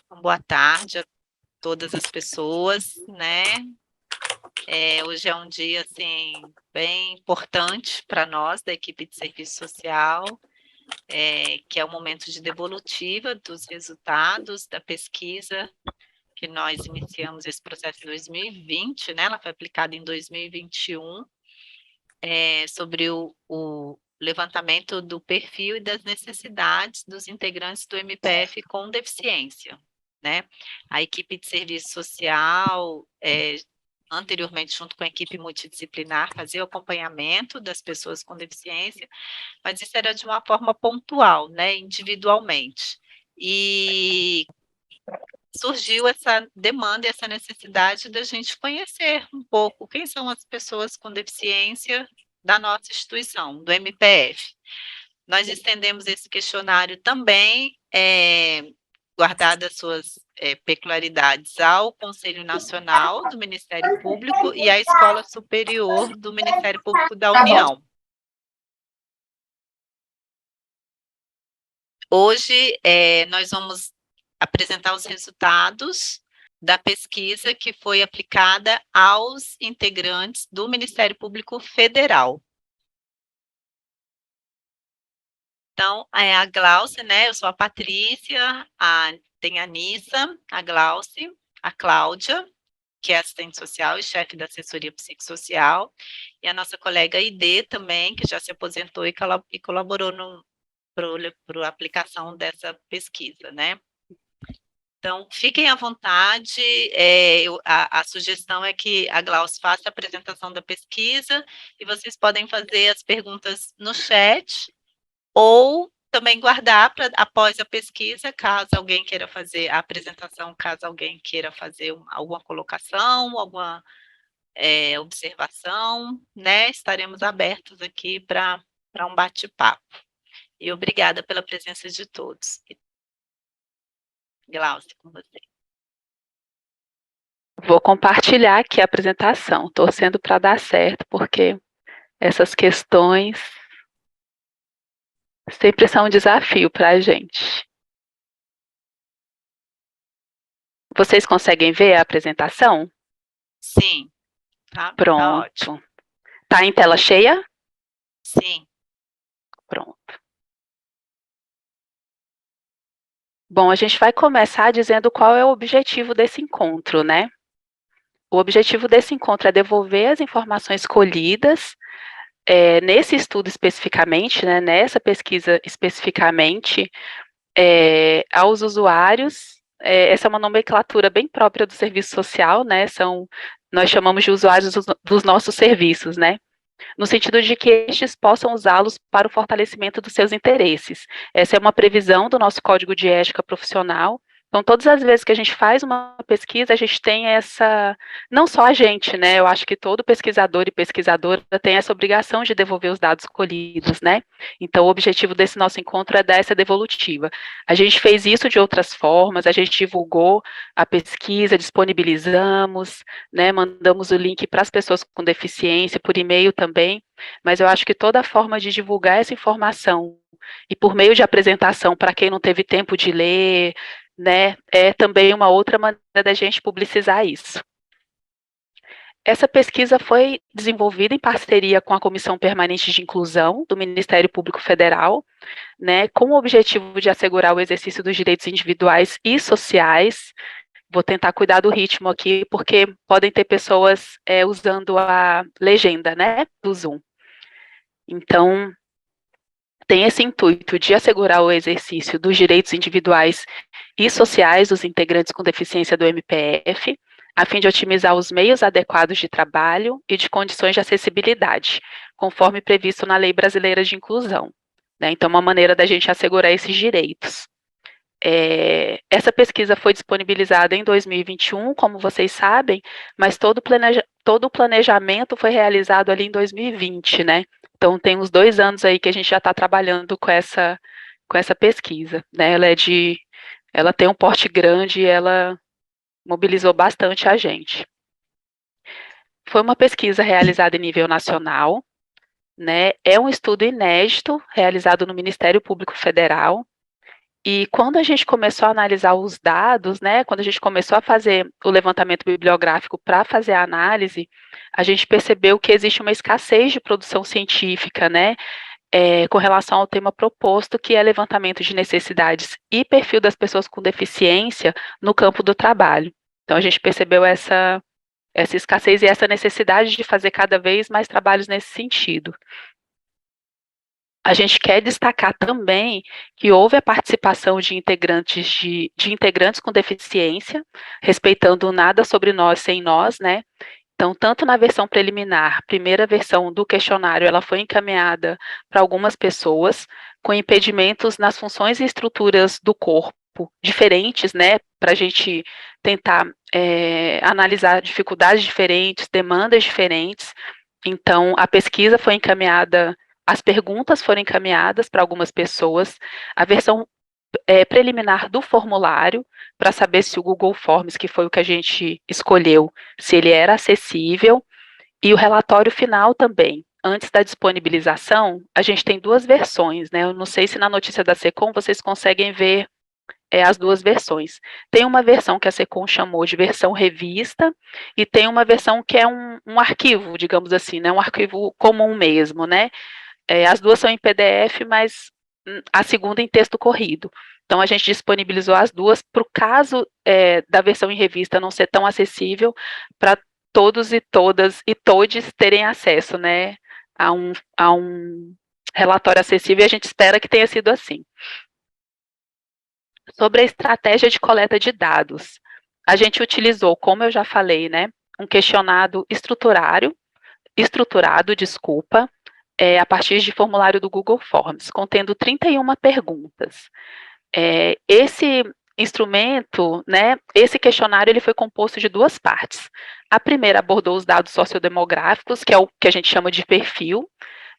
Boa tarde a todas as pessoas, né? Hoje é um dia, assim, bem importante para nós, da equipe de serviço social, que é o momento de devolutiva dos resultados da pesquisa que nós iniciamos esse processo em 2020, né? Ela foi aplicada em 2021, sobre o levantamento do perfil e das necessidades dos integrantes do MPF com deficiência, né? A equipe de serviço social, anteriormente, junto com a equipe multidisciplinar, fazia o acompanhamento das pessoas com deficiência, mas isso era de uma forma pontual, né, individualmente. E surgiu essa demanda e essa necessidade da gente conhecer um pouco quem são as pessoas com deficiência da nossa instituição, do MPF. Nós estendemos esse questionário também, guardadas suas peculiaridades, ao Conselho Nacional do Ministério Público e à Escola Superior do Ministério Público da União. Hoje, nós vamos apresentar os resultados da pesquisa que foi aplicada aos integrantes do Ministério Público Federal. Então, a Glauce, né, eu sou a Patrícia, tem a Nissa, a Glauce, a Cláudia, que é assistente social e chefe da assessoria psicossocial, e a nossa colega Ide também, que já se aposentou e colaborou para a aplicação dessa pesquisa, né? Então, fiquem à vontade, a sugestão é que a Glauce faça a apresentação da pesquisa, e vocês podem fazer as perguntas no chat, ou também guardar para após a pesquisa, caso alguém queira fazer a apresentação, caso alguém queira fazer alguma colocação, alguma observação, né? Estaremos abertos aqui para um bate-papo. E obrigada pela presença de todos. Glauce, com você. Vou compartilhar aqui a apresentação, torcendo para dar certo, porque essas questões sempre são um desafio para a gente. Vocês conseguem ver a apresentação? Sim. Tá, pronto. tá ótimo. Tá em tela cheia? Sim. Pronto. Bom, a gente vai começar dizendo qual é o objetivo desse encontro, né? O objetivo desse encontro é devolver as informações colhidas nesse estudo especificamente, né, nessa pesquisa especificamente, aos usuários. Essa é uma nomenclatura bem própria do serviço social, né? Nós chamamos de usuários dos nossos serviços, né? No sentido de que estes possam usá-los para o fortalecimento dos seus interesses. Essa é uma previsão do nosso Código de Ética Profissional. Então, todas as vezes que a gente faz uma pesquisa, a gente tem não só a gente, né, eu acho que todo pesquisador e pesquisadora tem essa obrigação de devolver os dados colhidos, né, então o objetivo desse nosso encontro é dar essa devolutiva. A gente fez isso de outras formas, a gente divulgou a pesquisa, disponibilizamos, né, mandamos o link para as pessoas com deficiência, por e-mail também, mas eu acho que toda forma de divulgar essa informação, e por meio de apresentação para quem não teve tempo de ler, né, é também uma outra maneira da gente publicizar isso. Essa pesquisa foi desenvolvida em parceria com a Comissão Permanente de Inclusão do Ministério Público Federal, né, com o objetivo de assegurar o exercício dos direitos individuais e sociais. Vou tentar cuidar do ritmo aqui, porque podem ter pessoas usando a legenda, né, do Zoom. Então, tem esse intuito de assegurar o exercício dos direitos individuais e sociais dos integrantes com deficiência do MPF, a fim de otimizar os meios adequados de trabalho e de condições de acessibilidade, conforme previsto na Lei Brasileira de Inclusão, né? Então, uma maneira da gente assegurar esses direitos. Essa pesquisa foi disponibilizada em 2021, como vocês sabem, mas todo o planejamento foi realizado ali em 2020, né? Então, tem uns 2 anos aí que a gente já está trabalhando com essa pesquisa, né? Ela tem um porte grande e ela mobilizou bastante a gente. Foi uma pesquisa realizada em nível nacional, né? É um estudo inédito realizado no Ministério Público Federal E quando a gente começou a analisar os dados, né, quando a gente começou a fazer o levantamento bibliográfico para fazer a análise, a gente percebeu que existe uma escassez de produção científica, né, com relação ao tema proposto, que é levantamento de necessidades e perfil das pessoas com deficiência no campo do trabalho. Então, a gente percebeu essa escassez e essa necessidade de fazer cada vez mais trabalhos nesse sentido. A gente quer destacar também que houve a participação de integrantes com deficiência, respeitando o nada sobre nós sem nós, né? Então, tanto na versão preliminar, primeira versão do questionário, ela foi encaminhada para algumas pessoas com impedimentos nas funções e estruturas do corpo diferentes, né? Para a gente tentar analisar dificuldades diferentes, demandas diferentes. Então, a pesquisa foi encaminhada, as perguntas foram encaminhadas para algumas pessoas, a versão preliminar do formulário, para saber se o Google Forms, que foi o que a gente escolheu, se ele era acessível, e o relatório final também. Antes da disponibilização, a gente tem duas versões, né? Eu não sei se na notícia da SECOM vocês conseguem ver as duas versões. Tem uma versão que a SECOM chamou de versão revista, e tem uma versão que é um arquivo, digamos assim, né? Um arquivo comum mesmo, né? As duas são em PDF, mas a segunda em texto corrido. Então, a gente disponibilizou as duas para o caso da versão em revista não ser tão acessível, para todos e todas e todes terem acesso, né, a um relatório acessível, e a gente espera que tenha sido assim. Sobre a estratégia de coleta de dados, a gente utilizou, como eu já falei, né, um questionário estruturado, desculpa, a partir de formulário do Google Forms, contendo 31 perguntas. Esse instrumento, né, esse questionário, ele foi composto de duas partes. A primeira abordou os dados sociodemográficos, que é o que a gente chama de perfil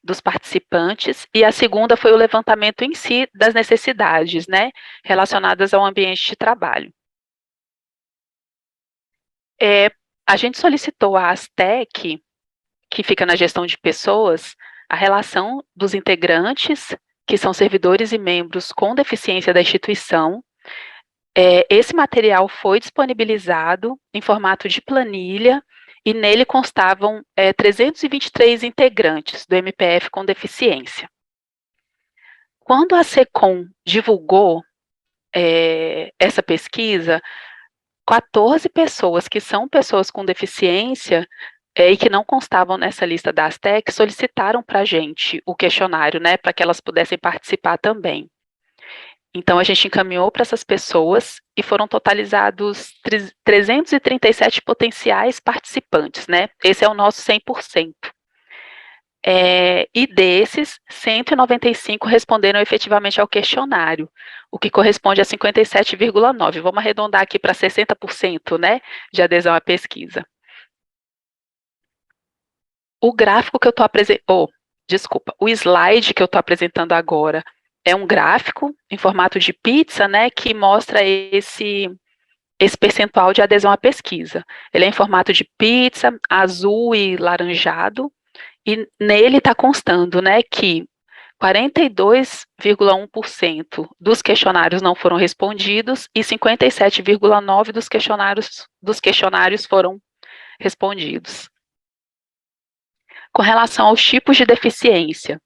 dos participantes, e a segunda foi o levantamento em si das necessidades, né, relacionadas ao ambiente de trabalho. A gente solicitou à ASTEC, que fica na gestão de pessoas, a relação dos integrantes, que são servidores e membros com deficiência da instituição. Esse material foi disponibilizado em formato de planilha, e nele constavam 323 integrantes do MPF com deficiência. Quando a SECOM divulgou essa pesquisa, 14 pessoas que são pessoas com deficiência e que não constavam nessa lista da ASTEC solicitaram para a gente o questionário, né, para que elas pudessem participar também. Então, a gente encaminhou para essas pessoas e foram totalizados 337 potenciais participantes, né? Esse é o nosso 100%. E desses, 195 responderam efetivamente ao questionário, o que corresponde a 57,9%. Vamos arredondar aqui para 60%, né, de adesão à pesquisa. O gráfico que eu estou apresentando, o slide que eu estou apresentando agora é um gráfico em formato de pizza, né, que mostra esse percentual de adesão à pesquisa. Ele é em formato de pizza, azul e laranjado, e nele está constando, né, que 42,1% dos questionários não foram respondidos e 57,9% dos questionários foram respondidos. Com relação aos tipos de deficiência,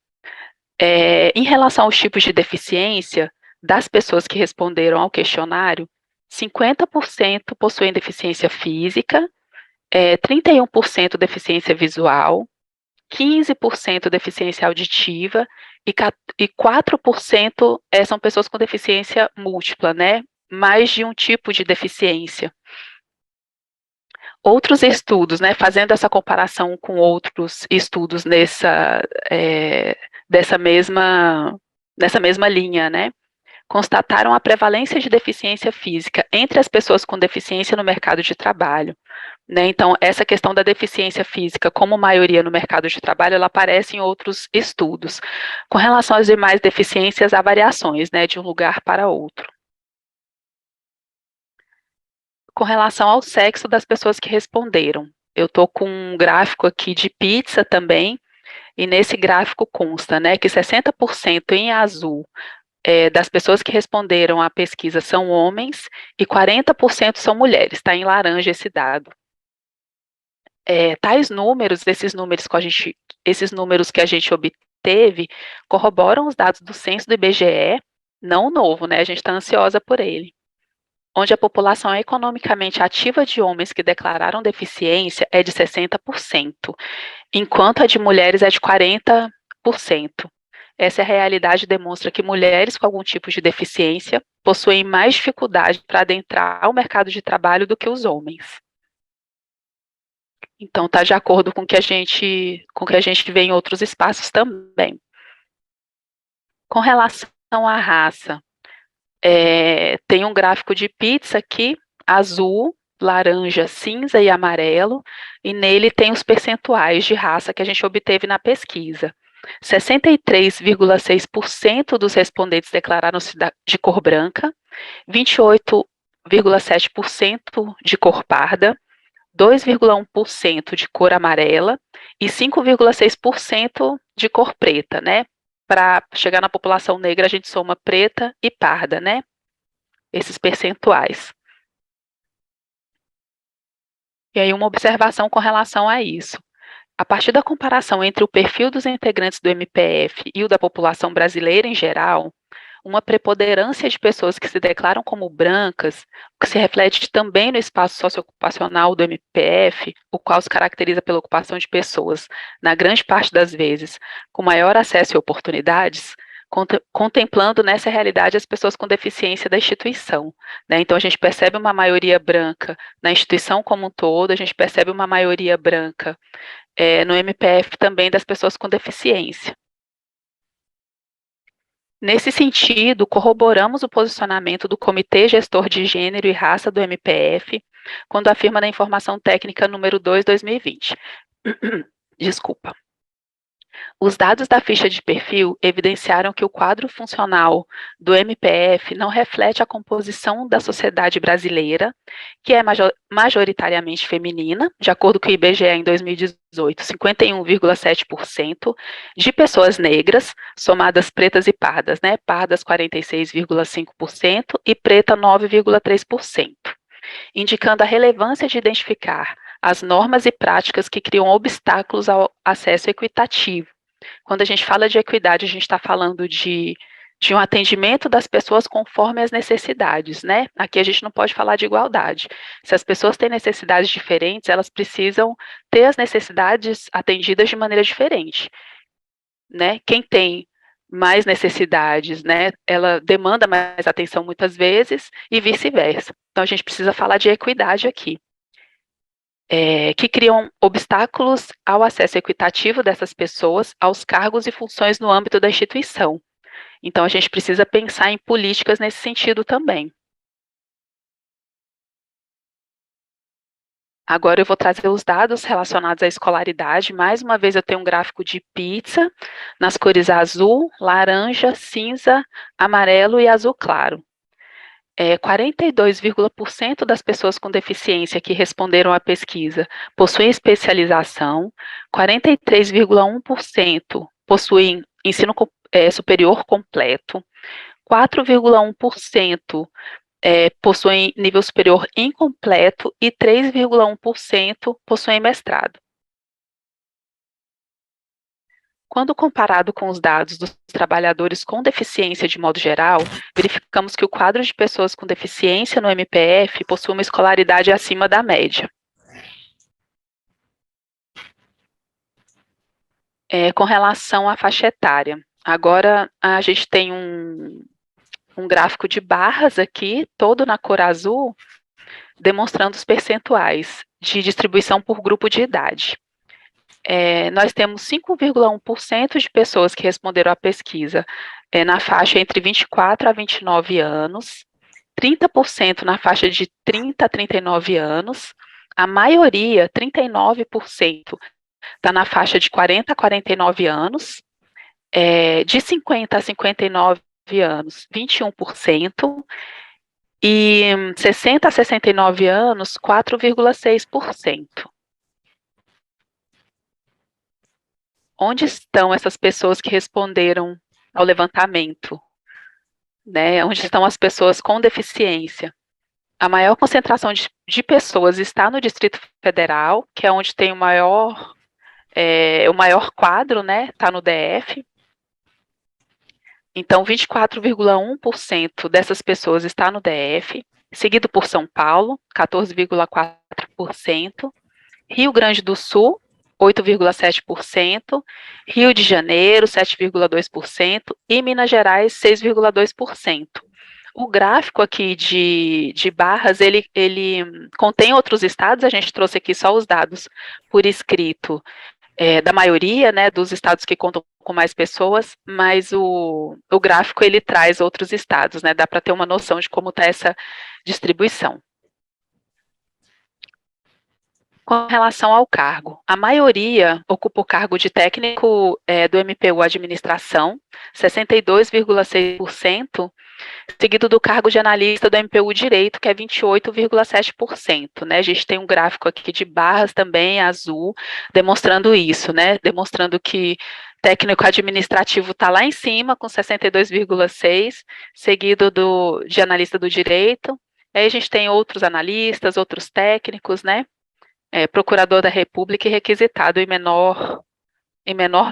em relação aos tipos de deficiência, das pessoas que responderam ao questionário, 50% possuem deficiência física, 31% deficiência visual, 15% deficiência auditiva e 4% são pessoas com deficiência múltipla, né? Mais de um tipo de deficiência. Outros estudos, né, fazendo essa comparação com outros estudos nessa mesma linha, né, constataram a prevalência de deficiência física entre as pessoas com deficiência no mercado de trabalho, né? Então, essa questão da deficiência física como maioria no mercado de trabalho, ela aparece em outros estudos. Com relação às demais deficiências, há variações, né, de um lugar para outro. Com relação ao sexo das pessoas que responderam, eu estou com um gráfico aqui de pizza também, e nesse gráfico consta, né, que 60% em azul das pessoas que responderam à pesquisa são homens e 40% são mulheres, está em laranja esse dado. Tais números, esses números que a gente obteve, corroboram os dados do censo do IBGE, não novo, né? A gente está ansiosa por ele. Onde a população economicamente ativa de homens que declararam deficiência é de 60%, enquanto a de mulheres é de 40%. Essa realidade demonstra que mulheres com algum tipo de deficiência possuem mais dificuldade para adentrar ao mercado de trabalho do que os homens. Então, está de acordo com o que a gente vê em outros espaços também. Com relação à raça, tem um gráfico de pizza aqui, azul, laranja, cinza e amarelo, e nele tem os percentuais de raça que a gente obteve na pesquisa. 63,6% dos respondentes declararam-se de cor branca, 28,7% de cor parda, 2,1% de cor amarela e 5,6% de cor preta, né? Para chegar na população negra, a gente soma preta e parda, né? Esses percentuais. E aí, uma observação com relação a isso. A partir da comparação entre o perfil dos integrantes do MPF e o da população brasileira em geral, uma preponderância de pessoas que se declaram como brancas, que se reflete também no espaço socioocupacional do MPF, o qual se caracteriza pela ocupação de pessoas, na grande parte das vezes, com maior acesso e oportunidades, contemplando nessa realidade as pessoas com deficiência da instituição, né? Então, a gente percebe uma maioria branca na instituição como um todo, a gente percebe uma maioria branca no MPF também das pessoas com deficiência. Nesse sentido, corroboramos o posicionamento do Comitê Gestor de Gênero e Raça do MPF, quando afirma na informação técnica número 2/2020. Desculpa. Os dados da ficha de perfil evidenciaram que o quadro funcional do MPF não reflete a composição da sociedade brasileira, que é majoritariamente feminina, de acordo com o IBGE em 2018, 51,7%, de pessoas negras, somadas pretas e pardas, né? Pardas 46,5% e preta 9,3%, indicando a relevância de identificar as normas e práticas que criam obstáculos ao acesso equitativo. Quando a gente fala de equidade, a gente está falando de um atendimento das pessoas conforme as necessidades, né? Aqui a gente não pode falar de igualdade. Se as pessoas têm necessidades diferentes, elas precisam ter as necessidades atendidas de maneira diferente, né? Quem tem mais necessidades, né? Ela demanda mais atenção muitas vezes e vice-versa. Então a gente precisa falar de equidade aqui. Que criam obstáculos ao acesso equitativo dessas pessoas aos cargos e funções no âmbito da instituição. Então, a gente precisa pensar em políticas nesse sentido também. Agora eu vou trazer os dados relacionados à escolaridade. Mais uma vez eu tenho um gráfico de pizza, nas cores azul, laranja, cinza, amarelo e azul claro. 42% das pessoas com deficiência que responderam à pesquisa possuem especialização, 43,1% possuem ensino superior completo, 4,1% possuem nível superior incompleto e 3,1% possuem mestrado. Quando comparado com os dados dos trabalhadores com deficiência de modo geral, verificamos que o quadro de pessoas com deficiência no MPF possui uma escolaridade acima da média. Com relação à faixa etária, agora a gente tem um gráfico de barras aqui, todo na cor azul, demonstrando os percentuais de distribuição por grupo de idade. Nós temos 5,1% de pessoas que responderam à pesquisa na faixa entre 24 a 29 anos, 30% na faixa de 30 a 39 anos, a maioria, 39%, está na faixa de 40 a 49 anos, de 50 a 59 anos, 21%, e 60 a 69 anos, 4,6%. Onde estão essas pessoas que responderam ao levantamento? né, onde estão as pessoas com deficiência. A maior concentração de pessoas está no Distrito Federal, que é onde tem o maior quadro, né, está no DF. Então, 24,1% dessas pessoas está no DF, seguido por São Paulo, 14,4%, Rio Grande do Sul, 8,7%, Rio de Janeiro, 7,2% e Minas Gerais, 6,2%. O gráfico aqui de barras, ele contém outros estados, a gente trouxe aqui só os dados por escrito da maioria, né, dos estados que contam com mais pessoas, mas o gráfico ele traz outros estados, né, dá para ter uma noção de como está essa distribuição. Com relação ao cargo, a maioria ocupa o cargo de técnico do MPU Administração, 62,6%, seguido do cargo de analista do MPU Direito, que é 28,7%, né? A gente tem um gráfico aqui de barras também, azul, demonstrando isso, né? Demonstrando que técnico administrativo está lá em cima, com 62,6%, seguido de analista do direito. Aí a gente tem outros analistas, outros técnicos, né? Procurador da República e requisitado em menor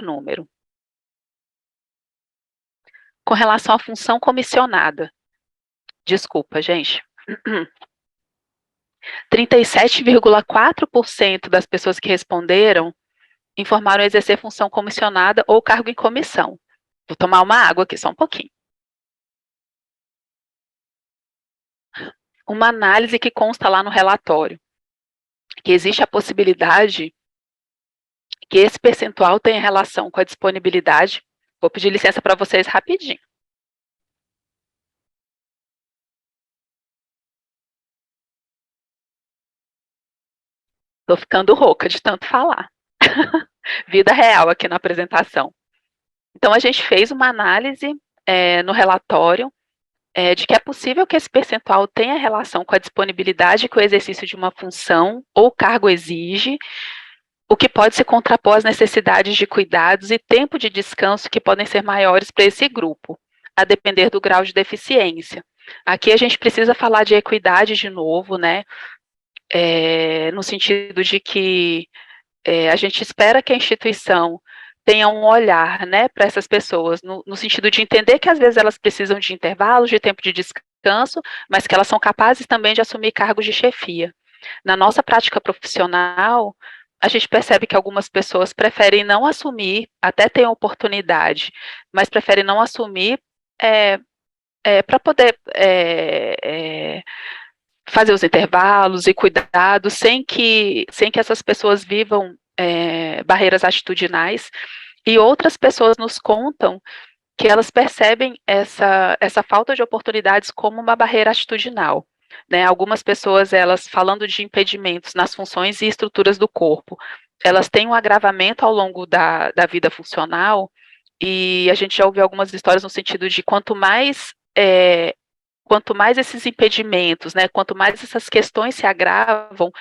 número. Com relação à função comissionada, desculpa, gente, 37,4% das pessoas que responderam informaram exercer função comissionada ou cargo em comissão. Vou tomar uma água aqui, só um pouquinho. Uma análise que consta lá no relatório, que existe a possibilidade que esse percentual tenha relação com a disponibilidade. Vou pedir licença para vocês rapidinho. Estou ficando rouca de tanto falar. Vida real aqui na apresentação. Então, a gente fez uma análise no relatório de que é possível que esse percentual tenha relação com a disponibilidade que o exercício de uma função ou cargo exige, o que pode se contrapor às necessidades de cuidados e tempo de descanso que podem ser maiores para esse grupo, a depender do grau de deficiência. Aqui a gente precisa falar de equidade de novo, né? No sentido de que a gente espera que a instituição tenha um olhar, né, para essas pessoas, no sentido de entender que às vezes elas precisam de intervalos, de tempo de descanso, mas que elas são capazes também de assumir cargos de chefia. Na nossa prática profissional, a gente percebe que algumas pessoas preferem não assumir, até têm oportunidade, mas preferem não assumir para poder fazer os intervalos e cuidados sem que essas pessoas vivam barreiras atitudinais, e outras pessoas nos contam que elas percebem essa falta de oportunidades como uma barreira atitudinal. Né? Algumas pessoas, elas falando de impedimentos nas funções e estruturas do corpo, elas têm um agravamento ao longo da vida funcional, e a gente já ouviu algumas histórias no sentido de quanto mais esses impedimentos, né, quanto mais essas questões se agravam,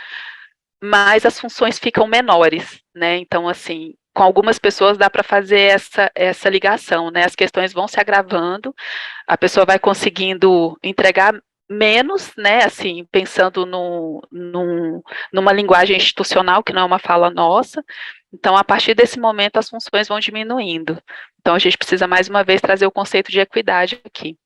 mais as funções ficam menores, né? Então, assim, com algumas pessoas dá para fazer essa ligação, né? As questões vão se agravando, a pessoa vai conseguindo entregar menos, né? Assim, pensando numa linguagem institucional que não é uma fala nossa. Então, a partir desse momento, as funções vão diminuindo. Então, a gente precisa mais uma vez trazer o conceito de equidade aqui.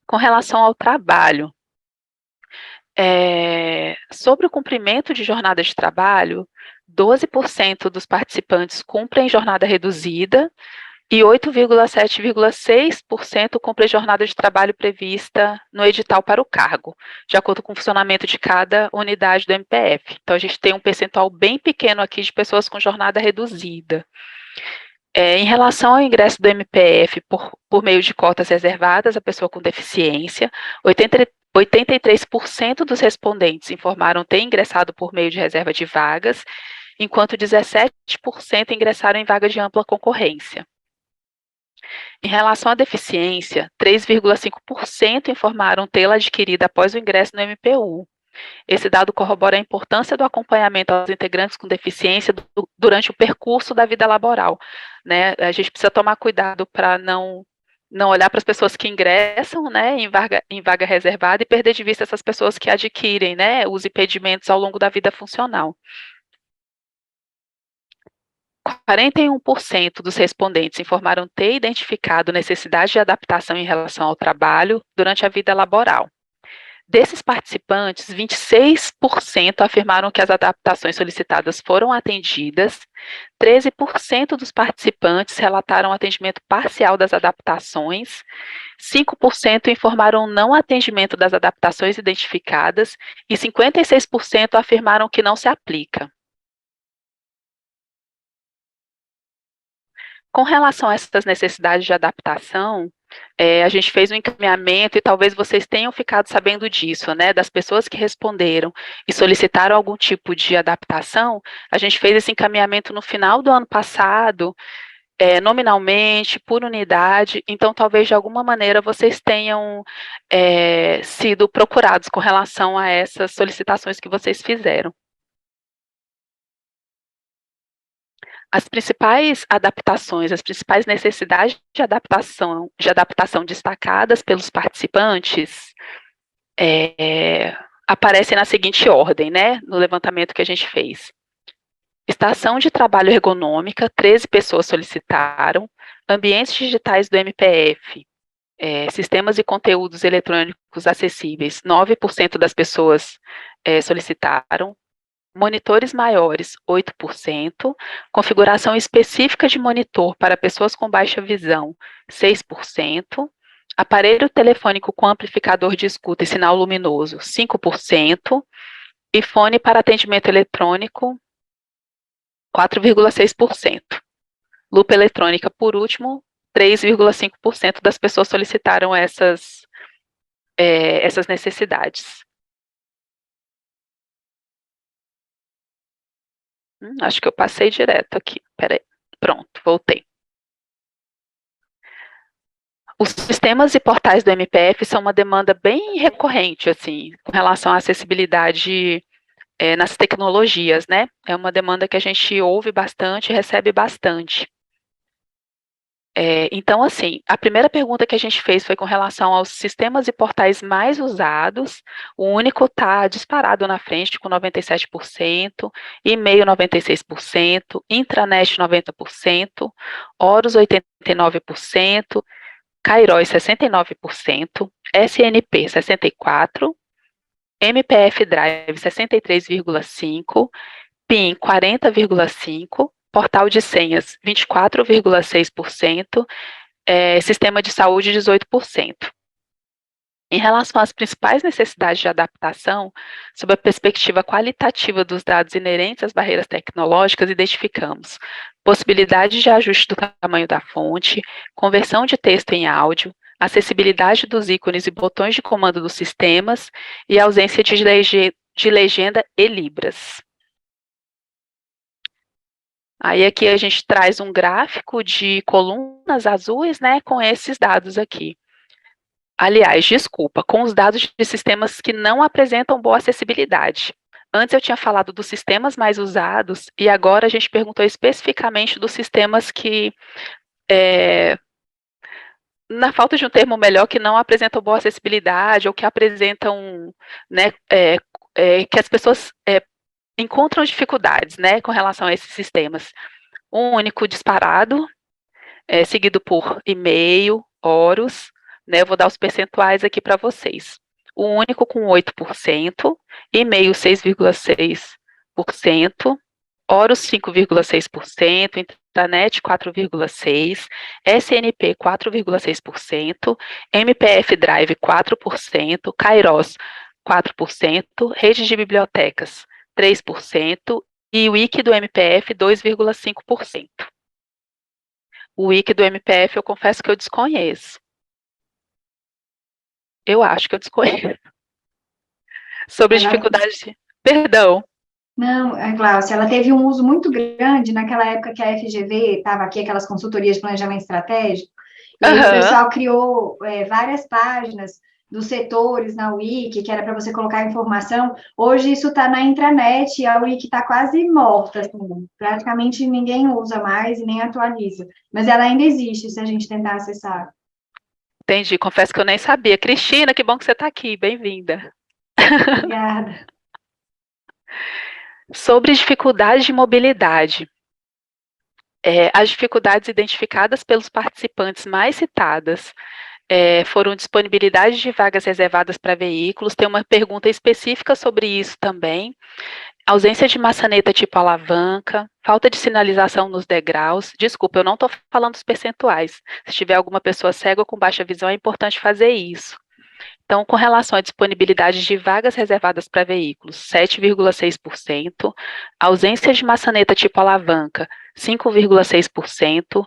Com relação ao trabalho, sobre o cumprimento de jornada de trabalho, 12% dos participantes cumprem jornada reduzida e 8,7,6% cumprem jornada de trabalho prevista no edital para o cargo, de acordo com o funcionamento de cada unidade do MPF. Então, a gente tem um percentual bem pequeno aqui de pessoas com jornada reduzida. Em relação ao ingresso do MPF por meio de cotas reservadas à pessoa com deficiência, 83% dos respondentes informaram ter ingressado por meio de reserva de vagas, enquanto 17% ingressaram em vaga de ampla concorrência. Em relação à deficiência, 3,5% informaram tê-la adquirida após o ingresso no MPU, Esse dado corrobora a importância do acompanhamento aos integrantes com deficiência durante o percurso da vida laboral, né? A gente precisa tomar cuidado para não olhar para as pessoas que ingressam, né, em vaga reservada e perder de vista essas pessoas que adquirem, né, os impedimentos ao longo da vida funcional. 41% dos respondentes informaram ter identificado necessidade de adaptação em relação ao trabalho durante a vida laboral. Desses participantes, 26% afirmaram que as adaptações solicitadas foram atendidas, 13% dos participantes relataram atendimento parcial das adaptações, 5% informaram não atendimento das adaptações identificadas e 56% afirmaram que não se aplica. Com relação a essas necessidades de adaptação, a gente fez um encaminhamento e talvez vocês tenham ficado sabendo disso, né, das pessoas que responderam e solicitaram algum tipo de adaptação. A gente fez esse encaminhamento no final do ano passado, nominalmente, por unidade, então talvez de alguma maneira vocês tenham sido procurados com relação a essas solicitações que vocês fizeram. As principais adaptações, as principais necessidades de adaptação destacadas pelos participantes aparecem na seguinte ordem, né, no levantamento que a gente fez. Estação de trabalho ergonômica, 13 pessoas solicitaram. Ambientes digitais do MPF, sistemas e conteúdos eletrônicos acessíveis, 9% das pessoas solicitaram. Monitores maiores, 8%, configuração específica de monitor para pessoas com baixa visão, 6%, aparelho telefônico com amplificador de escuta e sinal luminoso, 5%, e fone para atendimento eletrônico, 4,6%. Lupa eletrônica, por último, 3,5% das pessoas solicitaram essas necessidades. Acho que eu passei direto aqui. Peraí. Pronto, voltei. Os sistemas e portais do MPF são uma demanda bem recorrente, assim, com relação à acessibilidade nas tecnologias, né? É uma demanda que a gente ouve bastante e recebe bastante. Então, assim, a primeira pergunta que a gente fez foi com relação aos sistemas e portais mais usados. O único está disparado na frente com 97%, e-mail 96%, intranet 90%, Horus 89%, Kairos 69%, SNP 64%, MPF Drive 63,5%, PIN 40,5%, portal de senhas 24,6%, sistema de saúde 18%. Em relação às principais necessidades de adaptação, sob a perspectiva qualitativa dos dados inerentes às barreiras tecnológicas, identificamos possibilidade de ajuste do tamanho da fonte, conversão de texto em áudio, acessibilidade dos ícones e botões de comando dos sistemas e ausência de legenda e libras. Aí aqui a gente traz um gráfico de colunas azuis, né, com esses dados aqui. Aliás, desculpa, com os dados de sistemas que não apresentam boa acessibilidade. Antes eu tinha falado dos sistemas mais usados e agora a gente perguntou especificamente dos sistemas que, na falta de um termo melhor, que não apresentam boa acessibilidade ou que apresentam, né, que as pessoas encontram dificuldades, né, com relação a esses sistemas. Um único disparado, seguido por e-mail, Horus, né, eu vou dar os percentuais aqui para vocês. O único com 8%, e-mail 6,6%, Horus 5,6%, intranet 4,6%, SNP 4,6%, MPF Drive 4%, Kairos 4%, rede de bibliotecas 3% e o wiki do MPF 2,5%. O wiki do MPF eu confesso que eu desconheço. Eu acho que eu desconheço. Sobre dificuldade. Perdão. Não, Glaucia, ela teve um uso muito grande naquela época que a FGV estava aqui, aquelas consultorias de planejamento estratégico, e aí o pessoal criou várias páginas dos setores na Wiki, que era para você colocar informação, hoje isso está na intranet e a Wiki está quase morta, assim, praticamente ninguém usa mais e nem atualiza, mas ela ainda existe se a gente tentar acessar. Entendi, confesso que eu nem sabia. Cristina, que bom que você está aqui, bem-vinda. Obrigada. Sobre dificuldades de mobilidade. As dificuldades identificadas pelos participantes mais citadas foram disponibilidade de vagas reservadas para veículos, tem uma pergunta específica sobre isso também, ausência de maçaneta tipo alavanca, falta de sinalização nos degraus, desculpa, eu não estou falando dos percentuais, se tiver alguma pessoa cega ou com baixa visão é importante fazer isso. Então, com relação à disponibilidade de vagas reservadas para veículos, 7,6%, ausência de maçaneta tipo alavanca, 5,6%,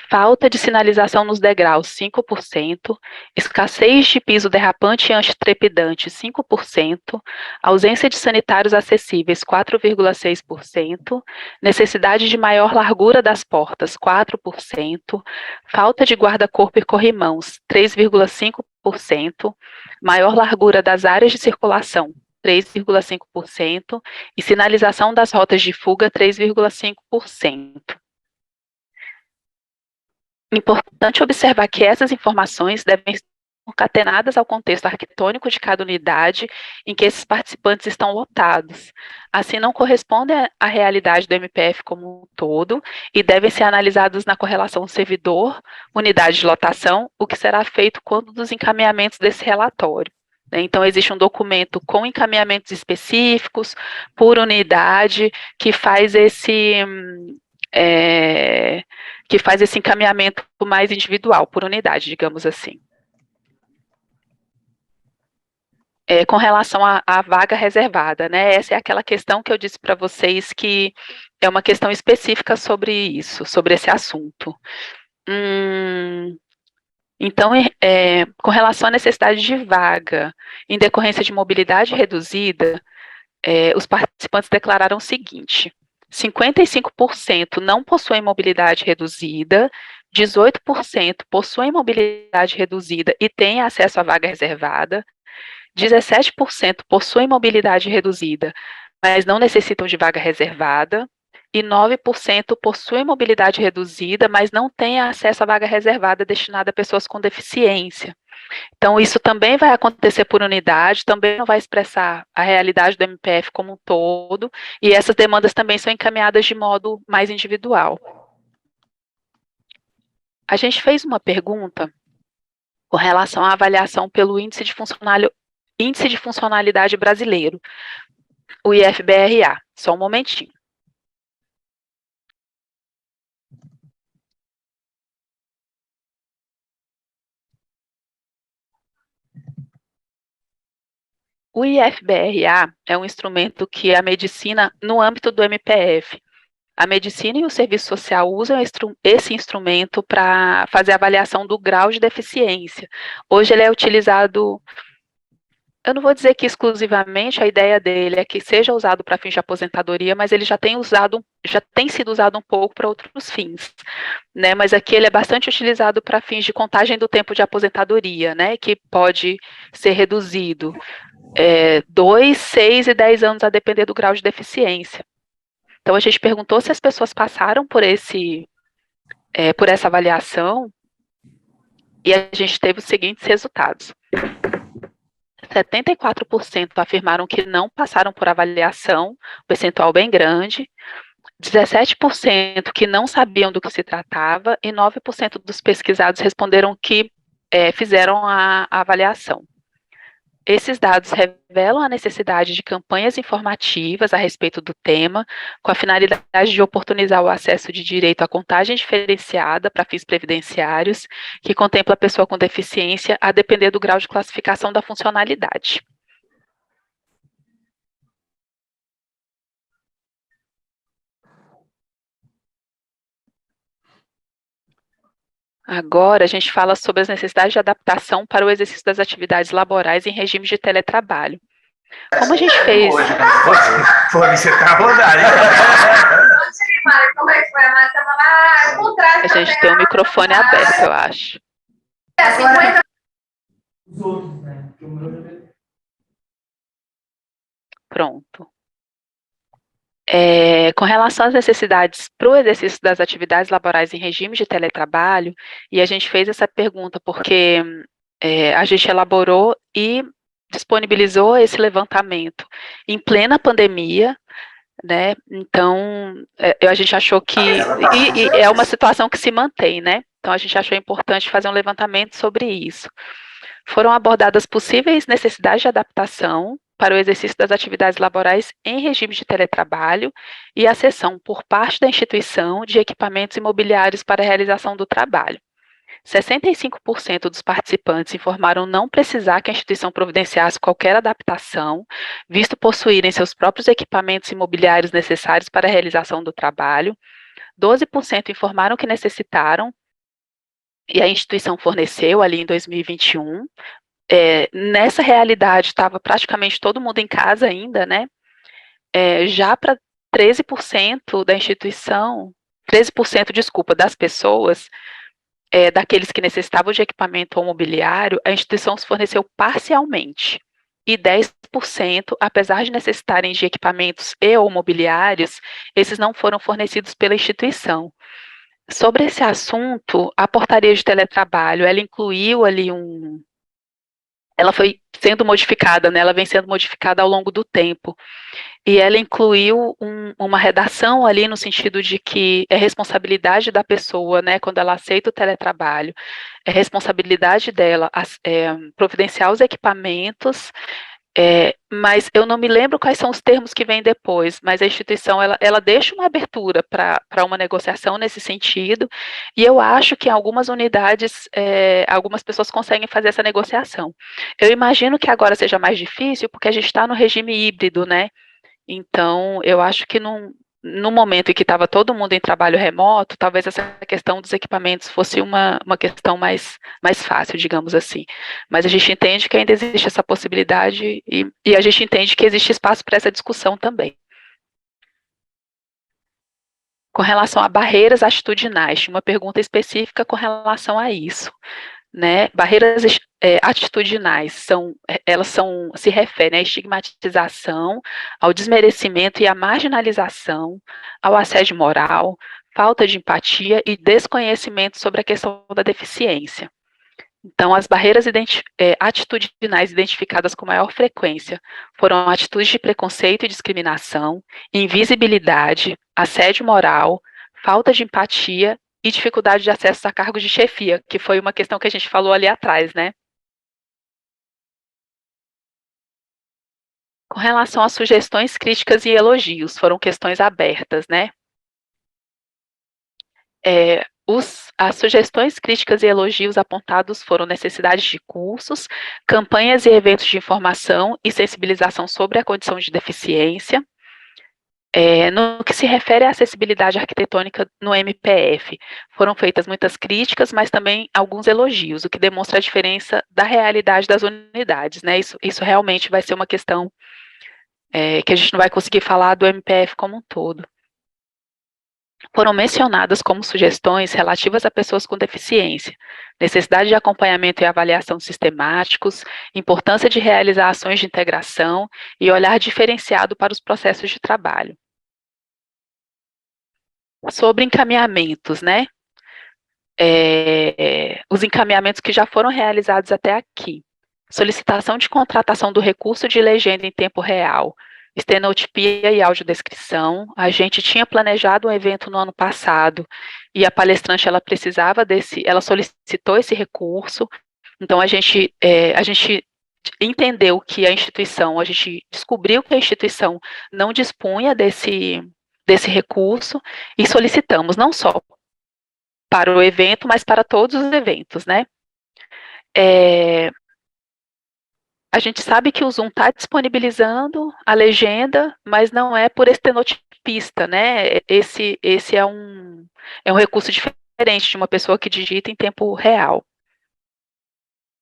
falta de sinalização nos degraus, 5%, escassez de piso derrapante e antitrepidante, 5%, ausência de sanitários acessíveis, 4,6%, necessidade de maior largura das portas, 4%, falta de guarda-corpo e corrimãos, 3,5%, maior largura das áreas de circulação, 3,5%, e sinalização das rotas de fuga, 3,5%. Importante observar que essas informações devem ser concatenadas ao contexto arquitetônico de cada unidade em que esses participantes estão lotados. Assim, não correspondem à realidade do MPF como um todo e devem ser analisados na correlação servidor-unidade de lotação, o que será feito quando dos encaminhamentos desse relatório. Então, existe um documento com encaminhamentos específicos, por unidade, que faz esse encaminhamento mais individual, por unidade, digamos assim. Com relação à vaga reservada, né? Essa é aquela questão que eu disse para vocês que é uma questão específica sobre isso, sobre esse assunto. Então, com relação à necessidade de vaga em decorrência de mobilidade reduzida, os participantes declararam o seguinte: 55% não possuem mobilidade reduzida, 18% possuem mobilidade reduzida e têm acesso à vaga reservada, 17% possuem mobilidade reduzida, mas não necessitam de vaga reservada, e 9% possuem mobilidade reduzida, mas não têm acesso à vaga reservada destinada a pessoas com deficiência. Então, isso também vai acontecer por unidade, também não vai expressar a realidade do MPF como um todo, e essas demandas também são encaminhadas de modo mais individual. A gente fez uma pergunta com relação à avaliação pelo Índice de Funcionalidade Brasileiro, o IFBRA. Só um momentinho. O IFBRA é um instrumento que a medicina, no âmbito do MPF, a medicina e o serviço social usam esse instrumento para fazer a avaliação do grau de deficiência. Hoje ele é utilizado, eu não vou dizer que exclusivamente, a ideia dele é que seja usado para fins de aposentadoria, mas ele já tem sido usado um pouco para outros fins, né? Mas aqui ele é bastante utilizado para fins de contagem do tempo de aposentadoria, né? Que pode ser reduzido 2, 6 e 10 anos, a depender do grau de deficiência. Então, a gente perguntou se as pessoas passaram por essa avaliação, e a gente teve os seguintes resultados. 74% afirmaram que não passaram por avaliação, percentual bem grande, 17% que não sabiam do que se tratava, e 9% dos pesquisados responderam que fizeram a avaliação. Esses dados revelam a necessidade de campanhas informativas a respeito do tema, com a finalidade de oportunizar o acesso de direito à contagem diferenciada para fins previdenciários, que contempla a pessoa com deficiência a depender do grau de classificação da funcionalidade. Agora, a gente fala sobre as necessidades de adaptação para o exercício das atividades laborais em regime de teletrabalho. Como a gente fez... Você tá rodado. Como é que foi? A gente tem o microfone aberto, eu acho. É 50. Os outros, né? Pronto. Com relação às necessidades para o exercício das atividades laborais em regime de teletrabalho, e a gente fez essa pergunta porque a gente elaborou e disponibilizou esse levantamento em plena pandemia, né? Então, a gente achou que e é uma situação que se mantém, né? Então, a gente achou importante fazer um levantamento sobre isso. Foram abordadas possíveis necessidades de adaptação para o exercício das atividades laborais em regime de teletrabalho e a cessão por parte da instituição de equipamentos imobiliários para a realização do trabalho. 65% dos participantes informaram não precisar que a instituição providenciasse qualquer adaptação, visto possuírem seus próprios equipamentos imobiliários necessários para a realização do trabalho. 12% informaram que necessitaram, e a instituição forneceu ali em 2021. Nessa realidade, estava praticamente todo mundo em casa ainda, né? Já para 13% da instituição, 13%, desculpa, das pessoas, daqueles que necessitavam de equipamento ou mobiliário, a instituição os forneceu parcialmente. E 10%, apesar de necessitarem de equipamentos e ou mobiliários, esses não foram fornecidos pela instituição. Sobre esse assunto, a portaria de teletrabalho, ela incluiu ali ela foi sendo modificada, né? Ela vem sendo modificada ao longo do tempo. E ela incluiu uma redação ali no sentido de que é responsabilidade da pessoa, né, quando ela aceita o teletrabalho, é responsabilidade dela providenciar os equipamentos, mas eu não me lembro quais são os termos que vêm depois, mas a instituição, ela deixa uma abertura para uma negociação nesse sentido, e eu acho que em algumas unidades, algumas pessoas conseguem fazer essa negociação. Eu imagino que agora seja mais difícil, porque a gente está no regime híbrido, né? Então, eu acho que no momento em que estava todo mundo em trabalho remoto, talvez essa questão dos equipamentos fosse uma questão mais fácil, digamos assim. Mas a gente entende que ainda existe essa possibilidade e a gente entende que existe espaço para essa discussão também. Com relação a barreiras atitudinais, uma pergunta específica com relação a isso. Né? Barreiras atitudinais se referem à estigmatização, ao desmerecimento e à marginalização, ao assédio moral, falta de empatia e desconhecimento sobre a questão da deficiência. Então, as barreiras atitudinais identificadas com maior frequência foram atitudes de preconceito e discriminação, invisibilidade, assédio moral, falta de empatia e dificuldade de acesso a cargos de chefia, que foi uma questão que a gente falou ali atrás, né? Com relação às sugestões, críticas e elogios, foram questões abertas, né? As sugestões, críticas e elogios apontados foram necessidades de cursos, campanhas e eventos de informação e sensibilização sobre a condição de deficiência. No que se refere à acessibilidade arquitetônica no MPF, foram feitas muitas críticas, mas também alguns elogios, o que demonstra a diferença da realidade das unidades, né? Isso realmente vai ser uma questão que a gente não vai conseguir falar do MPF como um todo. Foram mencionadas como sugestões relativas a pessoas com deficiência, necessidade de acompanhamento e avaliação sistemáticos, importância de realizar ações de integração e olhar diferenciado para os processos de trabalho. Sobre encaminhamentos, né? Os encaminhamentos que já foram realizados até aqui. Solicitação de contratação do recurso de legenda em tempo real, estenotipia e audiodescrição. A gente tinha planejado um evento no ano passado e a palestrante ela solicitou esse recurso. Então a gente entendeu que a gente descobriu que a instituição não dispunha desse recurso e solicitamos não só para o evento, mas para todos os eventos, né? A gente sabe que o Zoom está disponibilizando a legenda, mas não é por estenotipista, né? Esse é um recurso diferente de uma pessoa que digita em tempo real.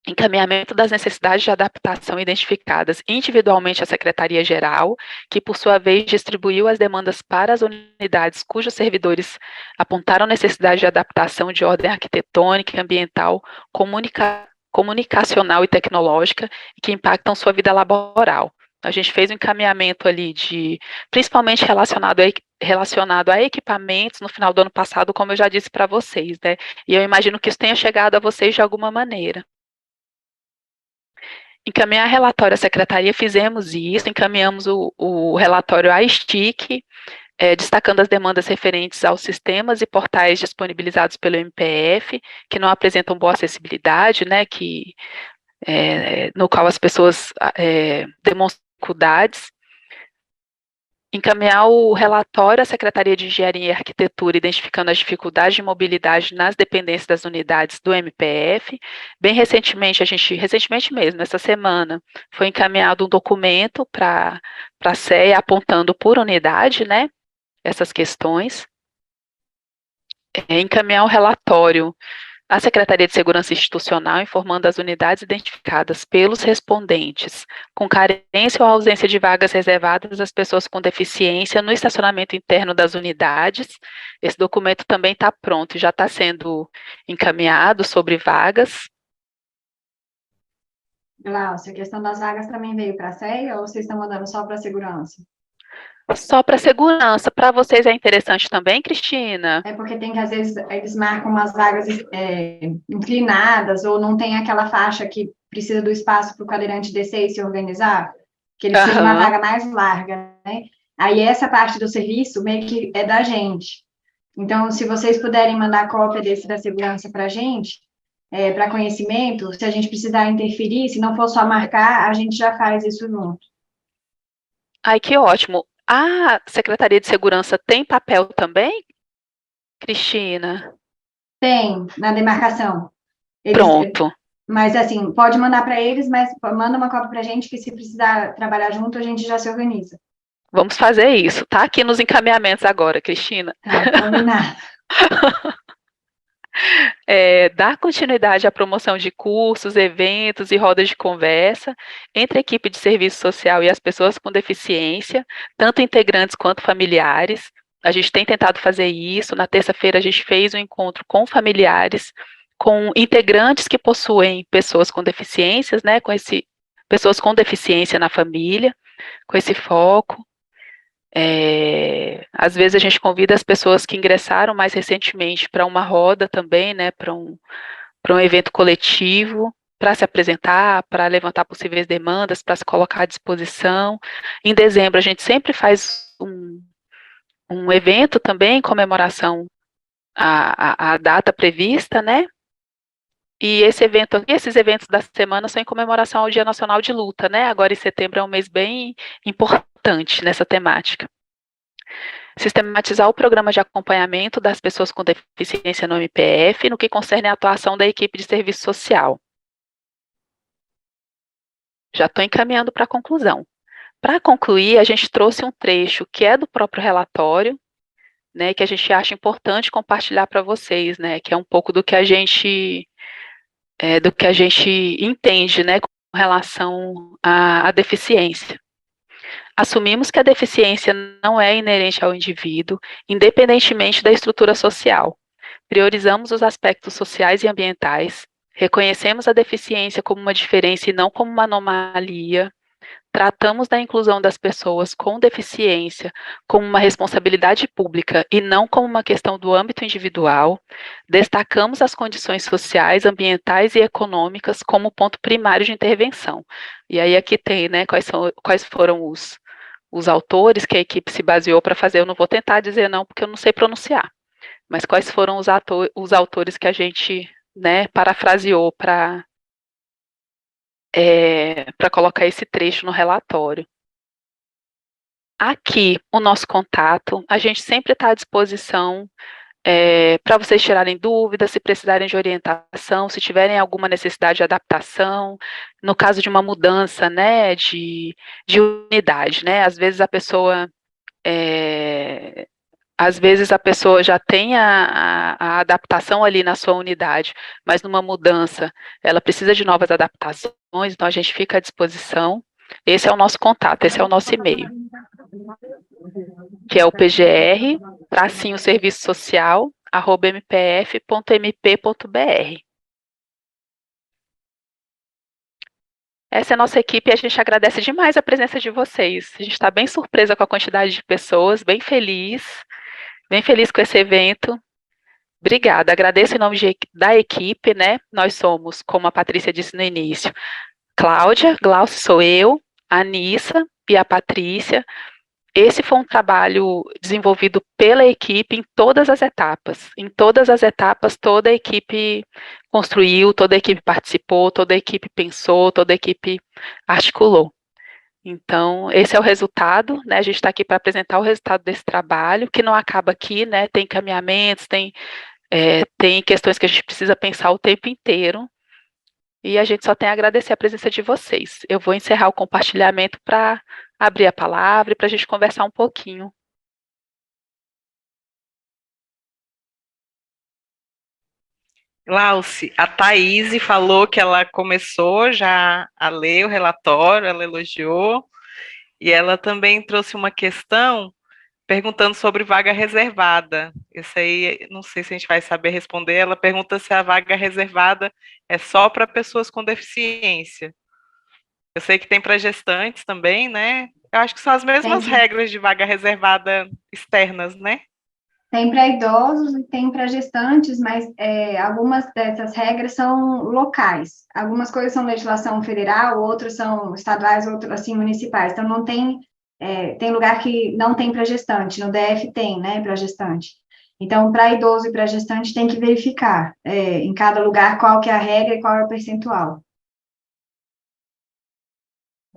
Encaminhamento das necessidades de adaptação identificadas individualmente à Secretaria-Geral, que, por sua vez, distribuiu as demandas para as unidades cujos servidores apontaram necessidade de adaptação de ordem arquitetônica, ambiental, comunicacional e tecnológica, e que impactam sua vida laboral. A gente fez um encaminhamento ali principalmente relacionado a equipamentos no final do ano passado, como eu já disse para vocês, né? E eu imagino que isso tenha chegado a vocês de alguma maneira. Encaminhar relatório à secretaria, fizemos isso, encaminhamos o relatório à STIC, destacando as demandas referentes aos sistemas e portais disponibilizados pelo MPF, que não apresentam boa acessibilidade, né, no qual as pessoas demonstram dificuldades. Encaminhar o relatório à Secretaria de Engenharia e Arquitetura, identificando as dificuldades de mobilidade nas dependências das unidades do MPF. Bem recentemente, recentemente mesmo, essa semana, foi encaminhado um documento para a CEA apontando por unidade, né, essas questões. Encaminhar o relatório à Secretaria de Segurança Institucional, informando as unidades identificadas pelos respondentes com carência ou ausência de vagas reservadas às pessoas com deficiência no estacionamento interno das unidades. Esse documento também está pronto e já está sendo encaminhado sobre vagas. Glaucia, a questão das vagas também veio para a CEA ou vocês estão mandando só para a segurança? Só para segurança. Para vocês é interessante também, Cristina? É porque tem que, às vezes, eles marcam umas vagas inclinadas, ou não tem aquela faixa que precisa do espaço para o cadeirante descer e se organizar, que ele precisa de uma vaga mais larga, né? Aí essa parte do serviço meio que é da gente. Então, se vocês puderem mandar cópia desse da segurança para a gente, para conhecimento, se a gente precisar interferir, se não for só marcar, a gente já faz isso junto. Ai, que ótimo. A Secretaria de Segurança tem papel também, Cristina? Tem, na demarcação. Pronto. Mas, assim, pode mandar para eles, mas manda uma cópia para a gente, que se precisar trabalhar junto, a gente já se organiza. Vamos fazer isso. Tá aqui nos encaminhamentos agora, Cristina. Tá, combinado. Dar continuidade à promoção de cursos, eventos e rodas de conversa entre a equipe de serviço social e as pessoas com deficiência, tanto integrantes quanto familiares. A gente tem tentado fazer isso. Na terça-feira, a gente fez um encontro com familiares, com integrantes que possuem pessoas com deficiências, né, pessoas com deficiência na família, com esse foco. Às vezes a gente convida as pessoas que ingressaram mais recentemente para uma roda também, né, para um evento coletivo, para se apresentar, para levantar possíveis demandas, para se colocar à disposição. Em dezembro a gente sempre faz um evento também em comemoração à data prevista, né? E esses eventos da semana são em comemoração ao Dia Nacional de Luta, né? Agora em setembro é um mês bem importante nessa temática. Sistematizar o programa de acompanhamento das pessoas com deficiência no MPF no que concerne a atuação da equipe de serviço social. Já estou encaminhando para a conclusão. Para concluir, a gente trouxe um trecho que é do próprio relatório, né, que a gente acha importante compartilhar para vocês, né, que é um pouco do que a gente entende, né, com relação à deficiência. Assumimos que a deficiência não é inerente ao indivíduo, independentemente da estrutura social. Priorizamos os aspectos sociais e ambientais, reconhecemos a deficiência como uma diferença e não como uma anomalia, tratamos da inclusão das pessoas com deficiência como uma responsabilidade pública e não como uma questão do âmbito individual, destacamos as condições sociais, ambientais e econômicas como ponto primário de intervenção. E aí aqui tem, né, quais foram os autores que a equipe se baseou para fazer. Eu não vou tentar dizer não, porque eu não sei pronunciar, mas quais foram os autores que a gente, né, parafraseou para colocar esse trecho no relatório. Aqui, o nosso contato, a gente sempre está à disposição para vocês tirarem dúvidas, se precisarem de orientação, se tiverem alguma necessidade de adaptação, no caso de uma mudança, né, de unidade, né, às vezes a pessoa já tem a adaptação ali na sua unidade, mas numa mudança ela precisa de novas adaptações, então a gente fica à disposição. Esse é o nosso contato, esse é o nosso e-mail, que é o pgr-serviço-social@mpf.mp.br. Essa é a nossa equipe e a gente agradece demais a presença de vocês. A gente está bem surpresa com a quantidade de pessoas, bem feliz com esse evento. Obrigada, agradeço em nome da equipe, né? Nós somos, como a Patrícia disse no início, Cláudia, Glaucio sou eu, a Anissa e a Patrícia. Esse foi um trabalho desenvolvido pela equipe em todas as etapas. Em todas as etapas, toda a equipe construiu, toda a equipe participou, toda a equipe pensou, toda a equipe articulou. Então, esse é o resultado, né? A gente está aqui para apresentar o resultado desse trabalho, que não acaba aqui, né? Tem encaminhamentos, tem questões que a gente precisa pensar o tempo inteiro. E a gente só tem a agradecer a presença de vocês. Eu vou encerrar o compartilhamento para abrir a palavra e para a gente conversar um pouquinho. Glauci, a Thaís falou que ela começou já a ler o relatório, ela elogiou, e ela também trouxe uma questão perguntando sobre vaga reservada. Isso aí, não sei se a gente vai saber responder. Ela pergunta se a vaga reservada é só para pessoas com deficiência. Eu sei que tem para gestantes também, né? Eu acho que são as mesmas regras de vaga reservada externas, né? Tem para idosos e tem para gestantes, mas algumas dessas regras são locais. Algumas coisas são legislação federal, outras são estaduais, outras assim municipais. Então não tem tem lugar que não tem para gestante, no DF tem, né, para gestante. Então para idoso e para gestante tem que verificar em cada lugar qual que é a regra e qual é o percentual.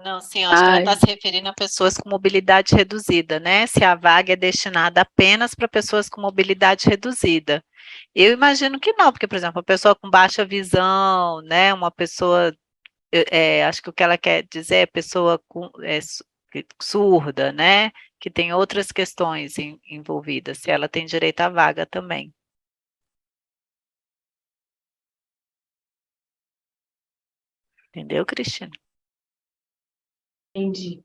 Não, sim, eu acho que ela está se referindo a pessoas com mobilidade reduzida, né? Se a vaga é destinada apenas para pessoas com mobilidade reduzida. Eu imagino que não, porque, por exemplo, uma pessoa com baixa visão, né? Uma pessoa, acho que o que ela quer dizer é pessoa surda, né? Que tem outras questões envolvidas, se ela tem direito à vaga também. Entendeu, Cristina? Entendi.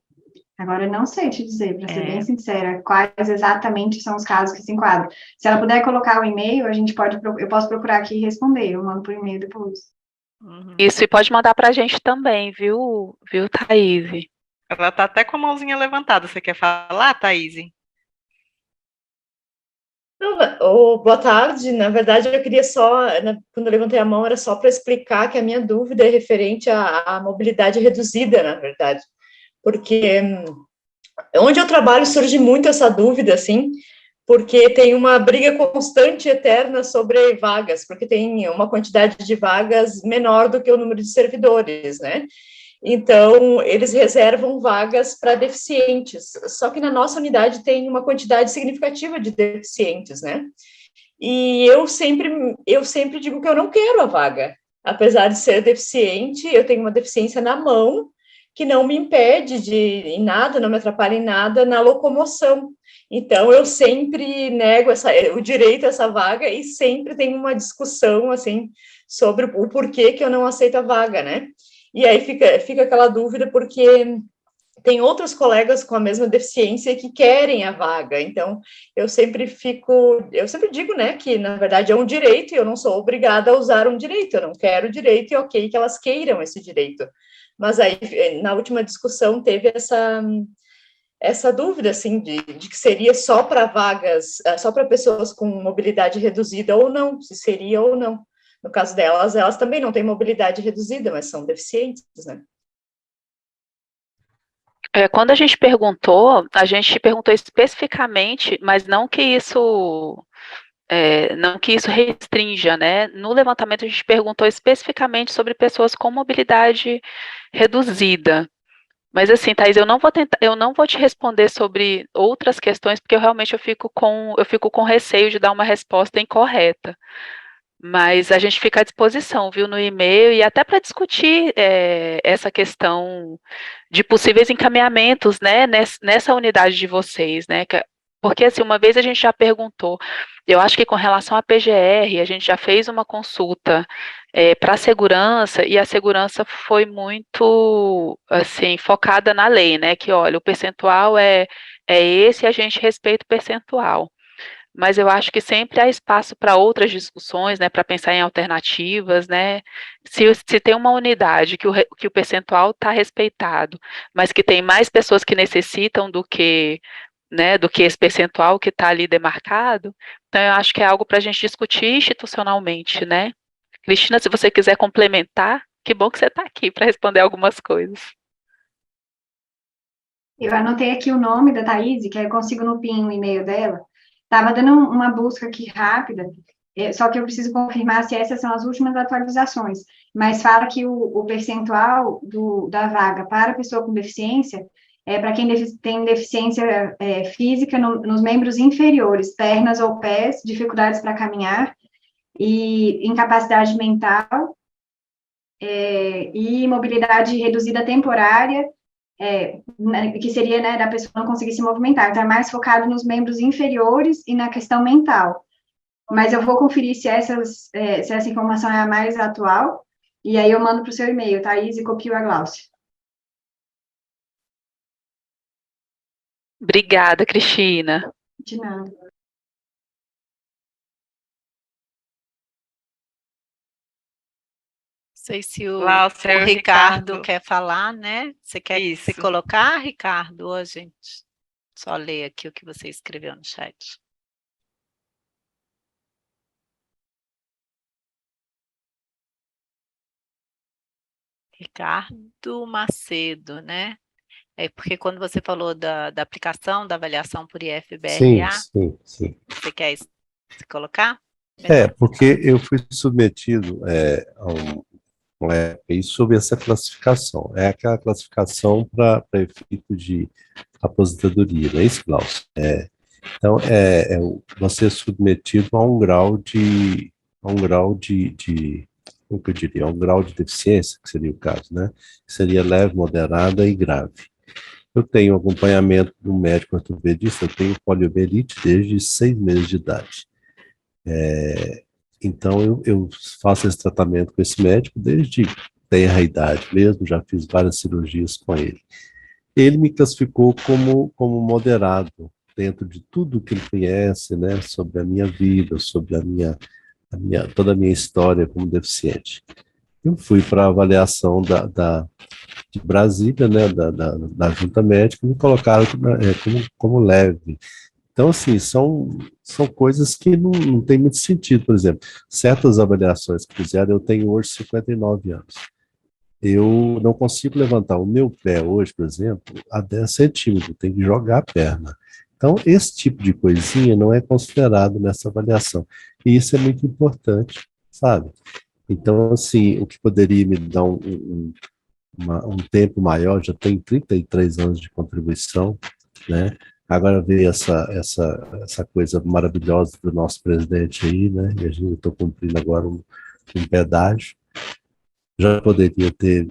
Agora, eu não sei te dizer, para ser bem sincera, quais exatamente são os casos que se enquadram. Se ela puder colocar o e-mail, eu posso procurar aqui e responder, eu mando por e-mail depois. Isso, e pode mandar para a gente também, viu, Thaís? Ela está até com a mãozinha levantada. Você quer falar, Thaís? Boa tarde. Na verdade, eu queria só, quando eu levantei a mão, era só para explicar que a minha dúvida é referente à mobilidade reduzida, na verdade. Porque onde eu trabalho surge muito essa dúvida, assim, porque tem uma briga constante, eterna sobre vagas, porque tem uma quantidade de vagas menor do que o número de servidores, né? Então, eles reservam vagas para deficientes, só que na nossa unidade tem uma quantidade significativa de deficientes, né? E eu sempre digo que eu não quero a vaga, apesar de ser deficiente, eu tenho uma deficiência na mão, que não me impede em nada, não me atrapalha em nada na locomoção. Então, eu sempre nego o direito a essa vaga e sempre tem uma discussão, assim, sobre o porquê que eu não aceito a vaga, né? E aí fica aquela dúvida, porque tem outros colegas com a mesma deficiência que querem a vaga, então eu sempre digo, né, que na verdade é um direito e eu não sou obrigada a usar um direito, eu não quero o direito e ok que elas queiram esse direito. Mas aí, na última discussão, teve essa dúvida, assim, de que seria só para vagas, só para pessoas com mobilidade reduzida ou não, se seria ou não. No caso delas, elas também não têm mobilidade reduzida, mas são deficientes, né? Quando a gente perguntou especificamente, mas não que isso restrinja, né? No levantamento a gente perguntou especificamente sobre pessoas com mobilidade reduzida. Mas assim, Thaís, eu não vou te responder sobre outras questões, porque eu fico com receio de dar uma resposta incorreta. Mas a gente fica à disposição, viu, no e-mail, e até para discutir essa questão de possíveis encaminhamentos, né, nessa unidade de vocês, né, porque assim, uma vez a gente já perguntou, eu acho que com relação à PGR, a gente já fez uma consulta para a segurança, e a segurança foi muito, assim, focada na lei, né, que olha, o percentual é esse, e a gente respeita o percentual. mas eu acho que sempre há espaço para outras discussões, né, para pensar em alternativas, né? Se tem uma unidade que o percentual está respeitado, mas que tem mais pessoas que necessitam do que, né, do que esse percentual que está ali demarcado, então eu acho que é algo para a gente discutir institucionalmente, né? Cristina, se você quiser complementar, que bom que você está aqui para responder algumas coisas. Eu anotei aqui o nome da Thaís, que eu consigo no PIN o e-mail dela. Estava dando uma busca aqui rápida, só que eu preciso confirmar se essas são as últimas atualizações. Mas fala que o percentual da vaga para pessoa com deficiência é para quem tem deficiência física nos membros inferiores, pernas ou pés, dificuldades para caminhar, e incapacidade mental, e mobilidade reduzida temporária, que seria, né, da pessoa não conseguir se movimentar. Então, é mais focado nos membros inferiores e na questão mental. Mas eu vou conferir se essa informação é a mais atual, e aí eu mando para o seu e-mail, Thaís, e copio a Gláucia. Obrigada, Cristina. De nada. Não sei se o Gláucia, Ricardo Ricardo quer falar, né? Você quer se Isso. colocar, Ricardo? Ou a gente só lê aqui o que você escreveu no chat? Ricardo Macedo, né? É porque quando você falou da aplicação, da avaliação por Sim, IFBRA, sim, sim. você quer se colocar? Porque eu fui submetido a um EPI sobre essa classificação. É aquela classificação para efeito de aposentadoria, não é isso, Klaus? Então, você é submetido a um grau como que eu diria, a um grau de deficiência, que seria o caso, né? Que seria leve, moderada e grave. Eu tenho acompanhamento do médico ortopedista, eu tenho poliomielite desde 6 meses de idade. Então, eu faço esse tratamento com esse médico desde tenra idade mesmo, já fiz várias cirurgias com ele. Ele me classificou como moderado, dentro de tudo que ele conhece, né, sobre a minha vida, sobre toda a minha história como deficiente. Eu fui para a avaliação de Brasília, né, da junta médica, e me colocaram como leve. Então, assim, são coisas que não tem muito sentido. Por exemplo, certas avaliações que fizeram, eu tenho hoje 59 anos. Eu não consigo levantar o meu pé hoje, por exemplo, a 10 centímetros, tenho que jogar a perna. Então, esse tipo de coisinha não é considerado nessa avaliação. E isso é muito importante, sabe? Então, assim, o que poderia me dar um tempo maior, já tenho 33 anos de contribuição, né? Agora veio essa coisa maravilhosa do nosso presidente aí, né? E a gente está cumprindo agora um pedágio. Já poderia ter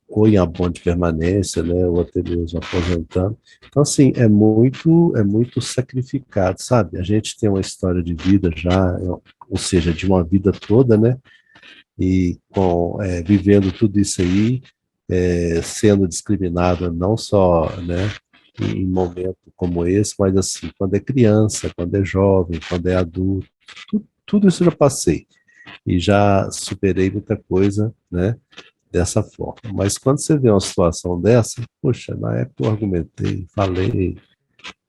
ou em abono de permanência, né? Ou até mesmo aposentando. Então, assim, é muito sacrificado, sabe? A gente tem uma história de vida já, ou seja, de uma vida toda, né? E vivendo tudo isso aí, sendo discriminado não só, né, em momento como esse, mas assim, quando é criança, quando é jovem, quando é adulto, tudo isso eu já passei e já superei muita coisa, né, dessa forma. Mas quando você vê uma situação dessa, poxa, na época eu argumentei, falei,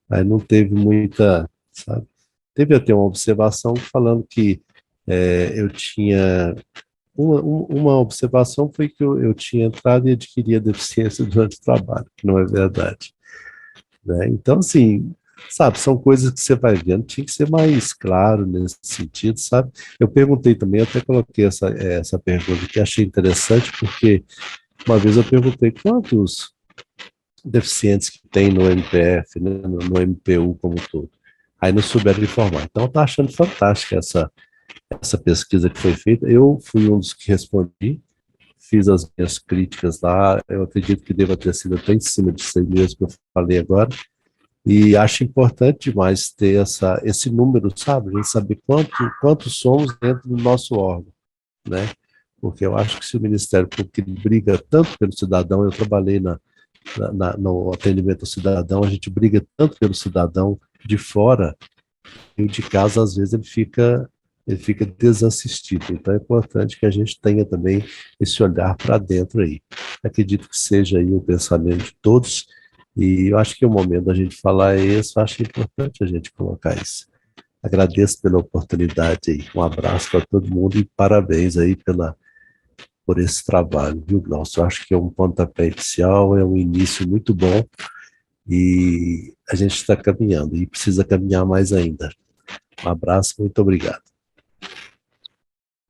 aí não teve muita, sabe? Teve até uma observação falando que eu tinha uma observação foi que eu tinha entrado e adquiri a deficiência durante o trabalho, que não é verdade, né? Então, assim, sabe, são coisas que você vai vendo, tinha que ser mais claro nesse sentido, sabe? Eu perguntei também, eu até coloquei essa pergunta que achei interessante, porque uma vez eu perguntei quantos deficientes que tem no MPF, né, no MPU como um todo. Aí não souberam informar. Então, eu estou achando fantástica essa pesquisa que foi feita. Eu fui um dos que respondi, fiz as minhas críticas lá, eu acredito que deva ter sido até em cima de 6 meses que eu falei agora, e acho importante demais ter esse número, sabe, a gente saber quantos somos dentro do nosso órgão, né, porque eu acho que se o Ministério Público briga tanto pelo cidadão, eu trabalhei no atendimento ao cidadão, a gente briga tanto pelo cidadão de fora, E o de casa, às vezes, ele fica desassistido. Então, é importante que a gente tenha também esse olhar para dentro aí. Acredito que seja aí o pensamento de todos, e eu acho que o momento da gente falar é esse, eu acho importante a gente colocar isso. Agradeço pela oportunidade aí. Um abraço para todo mundo e parabéns aí por esse trabalho, viu, Glaucio? Eu acho que é um pontapé inicial, é um início muito bom e a gente está caminhando e precisa caminhar mais ainda. Um abraço, muito obrigado.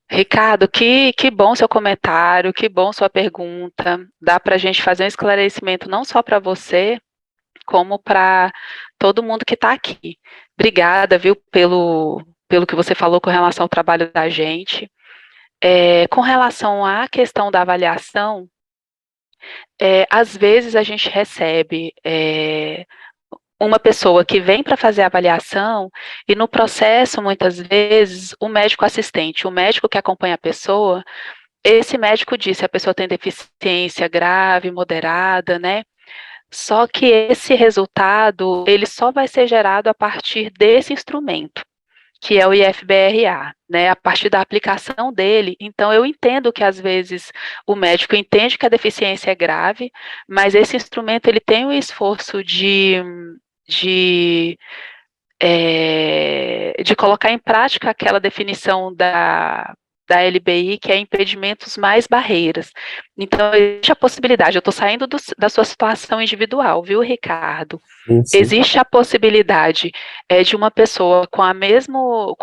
Ricardo, que bom seu comentário, que bom sua pergunta. Dá para a gente fazer um esclarecimento não só para você, como para todo mundo que está aqui. Obrigada, viu, pelo que você falou com relação ao trabalho da gente. Com relação à questão da avaliação, às vezes a gente recebe uma pessoa que vem para fazer a avaliação e no processo, muitas vezes, o médico assistente, o médico que acompanha a pessoa, esse médico diz se a pessoa tem deficiência grave, moderada, né? Só que esse resultado, ele só vai ser gerado a partir desse instrumento, que é o IFBRA, né, a partir da aplicação dele. Então, eu entendo que, às vezes, o médico entende que a deficiência é grave, mas esse instrumento, ele tem o esforço de colocar em prática aquela definição da LBI, que é impedimentos mais barreiras. Então, existe a possibilidade, eu estou saindo da sua situação individual, viu, Ricardo? Sim. Existe a possibilidade de uma pessoa com o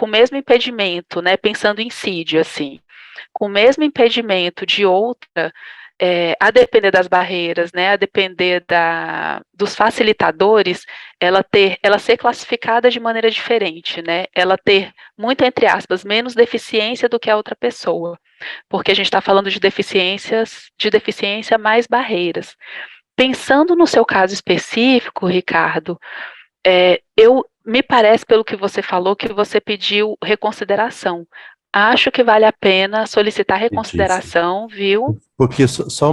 mesmo impedimento, né, pensando em sídio, assim, com o mesmo impedimento de outra, a depender das barreiras, né, a depender dos facilitadores, ela ser classificada de maneira diferente, né, ela ter, muito entre aspas, menos deficiência do que a outra pessoa, porque a gente está falando de deficiência mais barreiras. Pensando no seu caso específico, Ricardo, me parece, pelo que você falou, que você pediu reconsideração. Acho que vale a pena solicitar reconsideração, viu? Porque só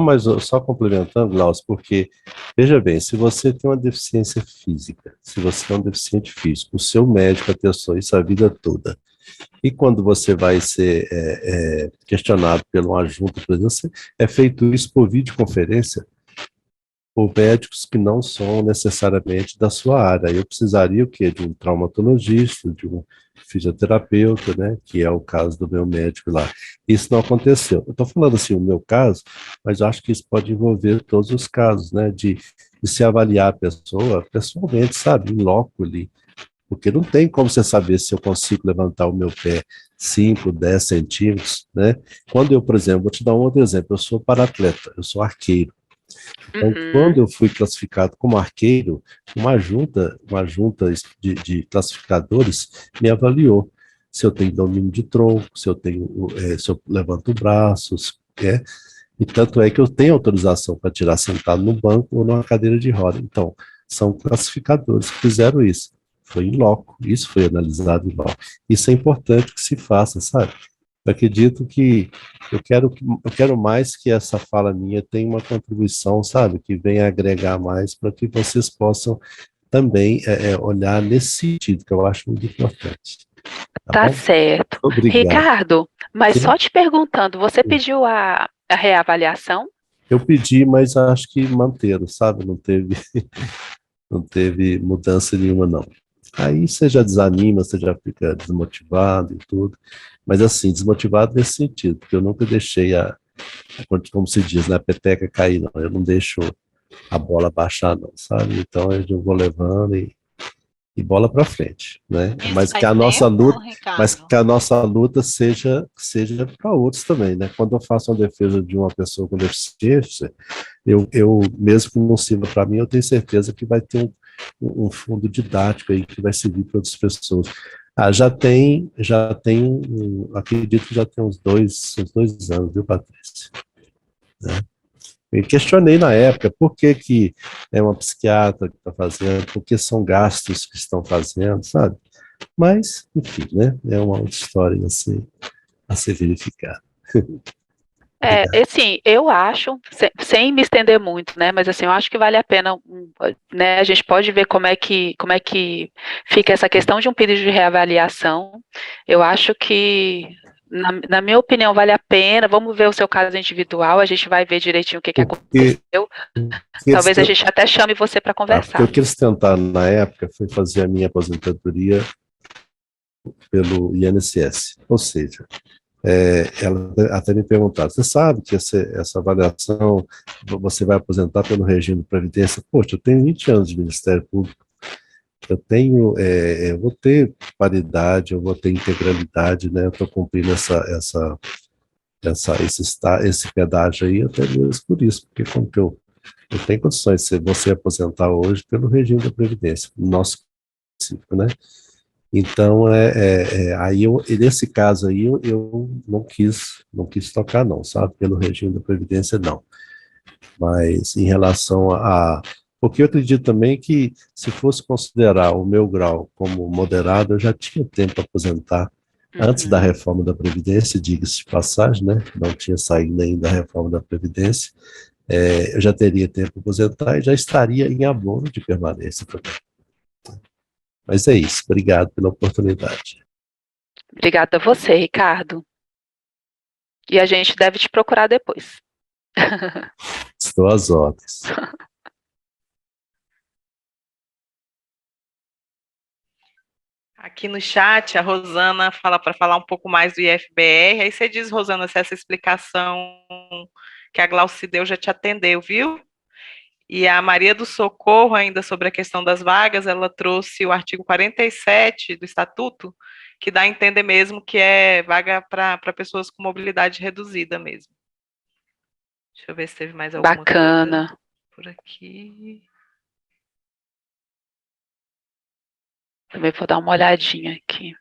complementando, Glaucio, porque, veja bem, se você tem uma deficiência física, se você é um deficiente físico, o seu médico atestou isso a vida toda, e quando você vai ser questionado pelo adjunto, por exemplo, é feito isso por videoconferência, por médicos que não são necessariamente da sua área. Eu precisaria o quê? De um traumatologista, de um fisioterapeuta, né? Que é o caso do meu médico lá. Isso não aconteceu. Eu estou falando assim, o meu caso, mas eu acho que isso pode envolver todos os casos, né? De se avaliar a pessoa pessoalmente, sabe? Em loco ali. Porque não tem como você saber se eu consigo levantar o meu pé 5, 10 centímetros, né? Quando eu, por exemplo, vou te dar um outro exemplo, eu sou paratleta, eu sou arqueiro. Então, quando eu fui classificado como arqueiro, uma junta de classificadores me avaliou se eu tenho domínio de tronco, se eu levanto braços, e tanto é que eu tenho autorização para tirar sentado no banco ou numa cadeira de roda. Então, são classificadores que fizeram isso. Foi em loco, isso foi analisado em loco. Isso é importante que se faça, sabe? Eu acredito que eu quero mais que essa fala minha tenha uma contribuição, sabe, que venha agregar mais para que vocês possam também olhar nesse sentido, que eu acho muito importante. Tá certo. Obrigado. Ricardo, mas Sim. Só te perguntando, você pediu a reavaliação? Eu pedi, mas acho que manteram, sabe, não teve mudança nenhuma, não. Aí você já desanima, você já fica desmotivado e tudo. Mas assim, desmotivado nesse sentido, porque eu nunca deixei como se diz, né, a peteca cair, não. Eu não deixo a bola baixar, não, sabe? Então eu vou levando e bola para frente, né? Mas que a nossa luta seja para outros também, né? Quando eu faço uma defesa de uma pessoa com deficiência, eu mesmo que não sirva para mim, eu tenho certeza que vai ter um fundo didático aí que vai servir para outras pessoas. Acredito que já tem uns dois anos, viu, Patrícia? Né? Eu questionei na época por que é uma psiquiatra que está fazendo, por que são gastos que estão fazendo, sabe? Mas, enfim, né? É uma outra história a ser verificada. Assim, eu acho, sem me estender muito, né, mas assim, eu acho que vale a pena, né, a gente pode ver como é que fica essa questão de um pedido de reavaliação. Eu acho que, na minha opinião, vale a pena. Vamos ver o seu caso individual, a gente vai ver direitinho o que Porque, aconteceu. porque eles, Talvez a gente até chame você para porque o conversar. que eles tentaram na época foi fazer a minha aposentadoria pelo INSS. Ou seja, ela até me perguntaram, você sabe que essa avaliação você vai aposentar pelo regime de previdência? Poxa, eu tenho 20 anos de Ministério Público, eu vou ter paridade, eu vou ter integralidade, né? Eu estou cumprindo esse pedágio aí até mesmo por isso, porque como que eu tenho condições de você aposentar hoje pelo regime da Previdência, no nosso específico, né? Então, aí nesse caso aí, eu não quis tocar não, sabe? Pelo regime da Previdência, não. Mas em relação porque eu acredito também que se fosse considerar o meu grau como moderado, eu já tinha tempo para aposentar antes da reforma da Previdência, diga-se de passagem, né? Não tinha saído ainda a reforma da Previdência. Eu já teria tempo para aposentar e já estaria em abono de permanência também. Mas é isso, obrigado pela oportunidade. Obrigada a você, Ricardo. E a gente deve te procurar depois. Estou às ordens. Aqui no chat, a Rosana fala para falar um pouco mais do IFBR. Aí você diz, Rosana, se essa explicação que a Glauci deu já te atendeu, viu? E a Maria do Socorro, ainda sobre a questão das vagas, ela trouxe o artigo 47 do Estatuto, que dá a entender mesmo que é vaga para pessoas com mobilidade reduzida mesmo. Deixa eu ver se teve mais alguma Bacana. coisa por aqui. Também vou dar uma olhadinha aqui.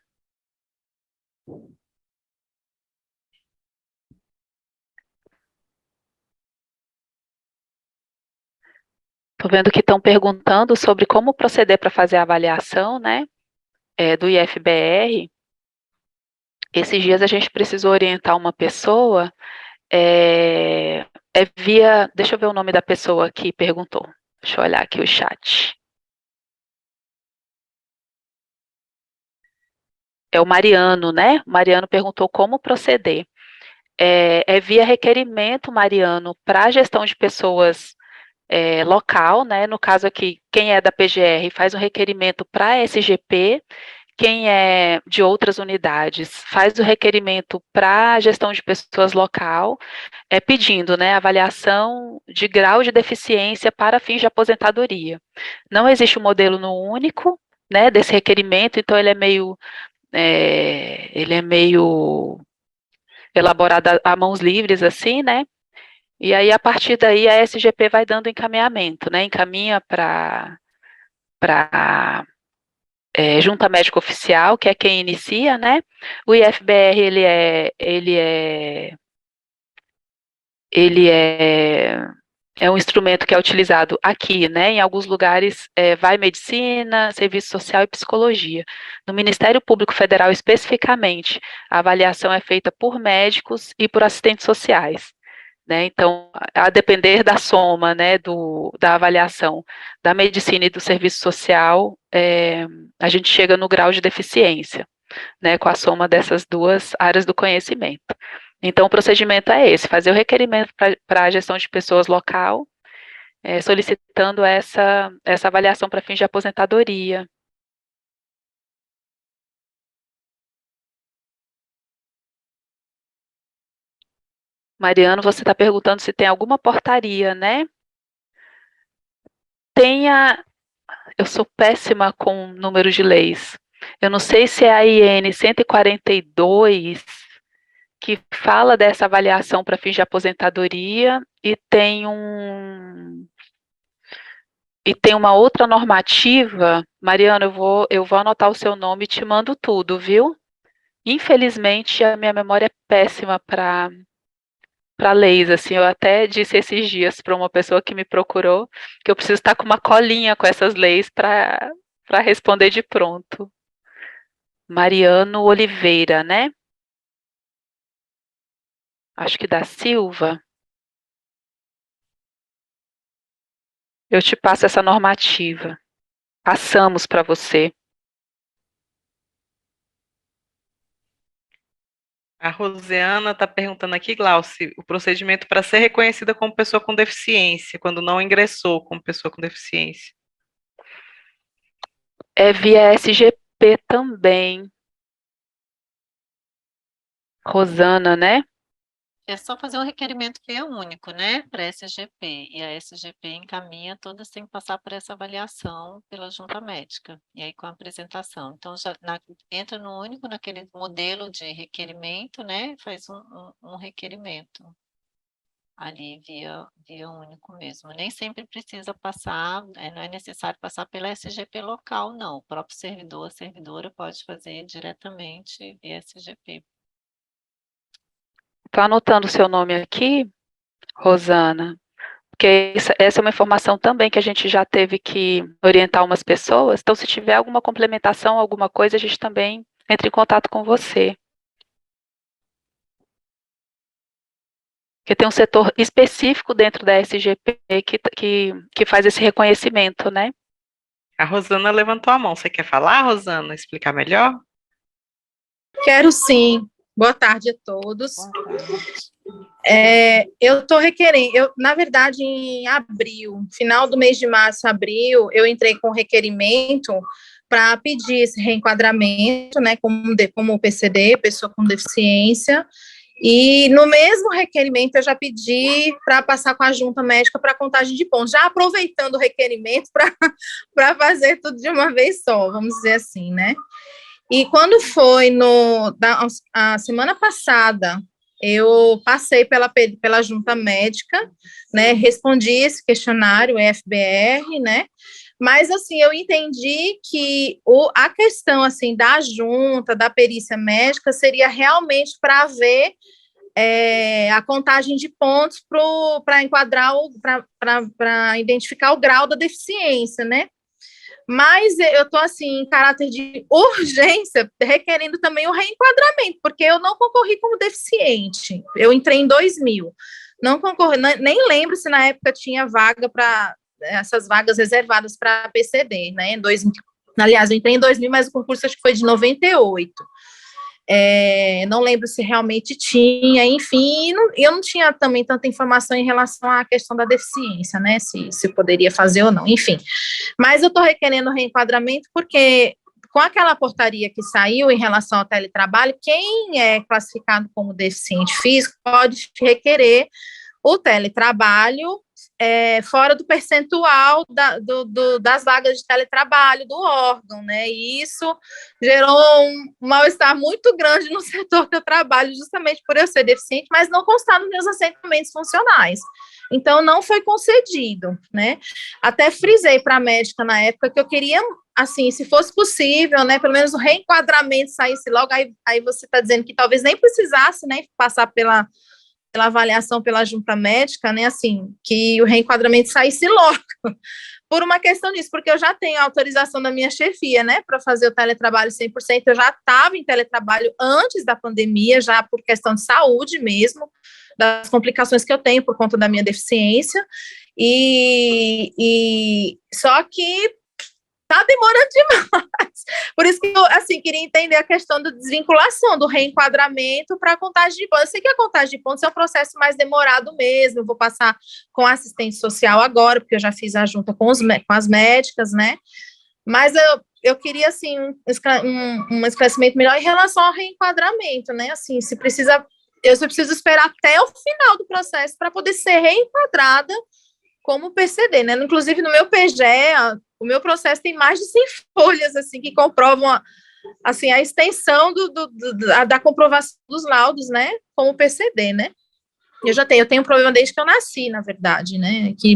Estou vendo que estão perguntando sobre como proceder para fazer a avaliação, né, do IFBR. Esses dias a gente precisou orientar uma pessoa, deixa eu ver o nome da pessoa que perguntou. Deixa eu olhar aqui o chat. É o Mariano, né? O Mariano perguntou como proceder. Via requerimento, Mariano, para a gestão de pessoas local, né? No caso aqui, quem é da PGR faz o requerimento para a SGP, quem é de outras unidades faz o requerimento para a gestão de pessoas local, pedindo, né, avaliação de grau de deficiência para fins de aposentadoria. Não existe um modelo no único, né, desse requerimento, então ele é meio elaborado a mãos livres, assim, né? E aí, a partir daí, a SGP vai dando encaminhamento, né? Encaminha para junta médica oficial, que é quem inicia, né? O IFBR, ele é um instrumento que é utilizado aqui, né? Em alguns lugares vai medicina, serviço social e psicologia. No Ministério Público Federal, especificamente, a avaliação é feita por médicos e por assistentes sociais. Né, então, a depender da soma, né, da avaliação da medicina e do serviço social, a gente chega no grau de deficiência, né, com a soma dessas duas áreas do conhecimento. Então, o procedimento é esse: fazer o requerimento para a gestão de pessoas local, solicitando essa avaliação para fins de aposentadoria. Mariano, você está perguntando se tem alguma portaria, né? Eu sou péssima com números de leis. Eu não sei se é a IN 142 que fala dessa avaliação para fins de aposentadoria e tem uma outra normativa. Mariana, eu vou anotar o seu nome e te mando tudo, viu? Infelizmente, a minha memória é péssima para leis, assim. Eu até disse esses dias para uma pessoa que me procurou que eu preciso estar com uma colinha com essas leis para responder de pronto. Mariano Oliveira, né? acho que da Silva. Eu te passo essa normativa. Passamos para você. A Rosiana está perguntando aqui, Glauci, o procedimento para ser reconhecida como pessoa com deficiência, quando não ingressou como pessoa com deficiência. É via SGP também. Rosana, né? É só fazer um requerimento que é único, né, para a SGP, e a SGP encaminha todas, tem que passar por essa avaliação pela junta médica, e aí com a apresentação. Então, entra no único, naquele modelo de requerimento, né, faz um requerimento ali via único mesmo. Nem sempre precisa passar, não é necessário passar pela SGP local, não. O próprio servidor, a servidora pode fazer diretamente via SGP. Estou anotando o seu nome aqui, Rosana, porque essa é uma informação também que a gente já teve que orientar umas pessoas. Então, se tiver alguma complementação, alguma coisa, a gente também entra em contato com você. Porque tem um setor específico dentro da SGP que faz esse reconhecimento, né? A Rosana levantou a mão. Você quer falar, Rosana? Explicar melhor? Quero sim. Boa tarde a todos. Boa tarde. Eu estou requerendo, na verdade, em abril, final do mês de março, abril, eu entrei com requerimento para pedir esse reenquadramento, né, como PCD, pessoa com deficiência, e no mesmo requerimento eu já pedi para passar com a junta médica para contagem de pontos, já aproveitando o requerimento para fazer tudo de uma vez só, vamos dizer assim, né? E quando foi a semana passada, eu passei pela junta médica, né, respondi esse questionário, FBR, né, mas, assim, eu entendi que a questão, assim, da junta, da perícia médica, seria realmente para ver a contagem de pontos para enquadrar, para identificar o grau da deficiência, né? Mas eu estou, assim, em caráter de urgência, requerendo também o reenquadramento, porque eu não concorri como deficiente. Eu entrei em 2000. Não concorri, nem lembro se na época tinha vaga para essas vagas reservadas para PCD, né? Aliás, eu entrei em 2000, mas o concurso acho que foi de 98. Não lembro se realmente tinha, enfim, eu não tinha também tanta informação em relação à questão da deficiência, né, se poderia fazer ou não, enfim, mas eu estou requerendo reenquadramento porque com aquela portaria que saiu em relação ao teletrabalho, quem é classificado como deficiente físico pode requerer o teletrabalho fora do percentual das vagas de teletrabalho do órgão, né? E isso gerou um mal-estar muito grande no setor que eu trabalho, justamente por eu ser deficiente, mas não constar nos meus assentamentos funcionais. Então, não foi concedido, né? Até frisei para a médica na época que eu queria, assim, se fosse possível, né, pelo menos o reenquadramento saísse logo, aí você está dizendo que talvez nem precisasse, né, passar pela avaliação pela junta médica, né, assim, que o reenquadramento saísse logo, por uma questão disso, porque eu já tenho a autorização da minha chefia, né, para fazer o teletrabalho 100%, eu já estava em teletrabalho antes da pandemia, já por questão de saúde mesmo, das complicações que eu tenho por conta da minha deficiência, e só que tá demorando demais. Por isso que eu, assim, queria entender a questão da desvinculação, do reenquadramento para a contagem de pontos. Eu sei que a contagem de pontos é um processo mais demorado mesmo, eu vou passar com a assistente social agora, porque eu já fiz a junta com as médicas, né? Mas eu queria, assim, um esclarecimento melhor em relação ao reenquadramento, né? Assim, se eu preciso esperar até o final do processo para poder ser reenquadrada como PCD, né? Inclusive, no meu PGE, o meu processo tem mais de 100 folhas, assim, que comprovam, assim, a extensão da comprovação dos laudos, né, como PCD, né? Eu tenho um problema desde que eu nasci, na verdade, né, que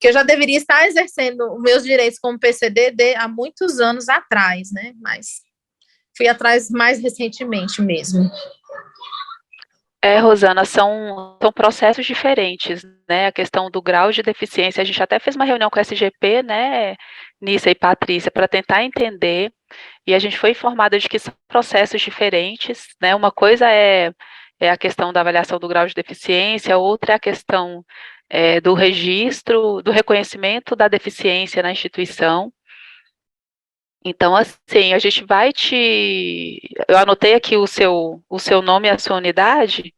que eu já deveria estar exercendo os meus direitos como PCD há muitos anos atrás, né, mas fui atrás mais recentemente mesmo. Rosana, são processos diferentes, né? A questão do grau de deficiência, a gente até fez uma reunião com a SGP, né, Nissa e Patrícia, para tentar entender, e a gente foi informada de que são processos diferentes, né? Uma coisa é é a questão da avaliação do grau de deficiência, outra é a questão do registro, do reconhecimento da deficiência na instituição. Então, assim, a gente vai eu anotei aqui o seu nome e a sua unidade,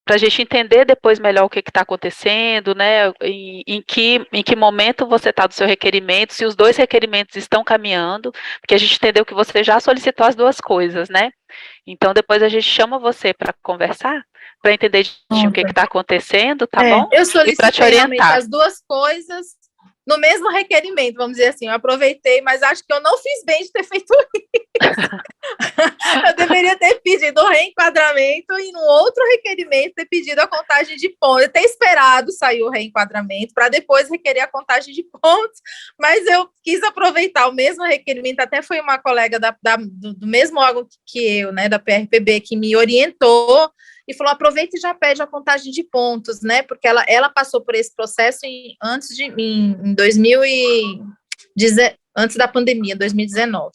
para a gente entender depois melhor o que está acontecendo, né? Em que momento você está do seu requerimento, se os dois requerimentos estão caminhando, porque a gente entendeu que você já solicitou as duas coisas, né? Então, depois a gente chama você para conversar, para entender o que está acontecendo, tá bom? Eu E para te solicitei realmente orientar. as duas coisas no mesmo requerimento, vamos dizer assim, eu aproveitei, mas acho que eu não fiz bem de ter feito isso. Eu deveria ter pedido o reenquadramento e no outro requerimento ter pedido a contagem de pontos, ter esperado sair o reenquadramento para depois requerer a contagem de pontos, mas eu quis aproveitar o mesmo requerimento, até foi uma colega do mesmo órgão que eu, né, da PRPB, que me orientou e falou, aproveita e já pede a contagem de pontos, né, porque ela passou por esse processo em 2019, antes da pandemia, 2019.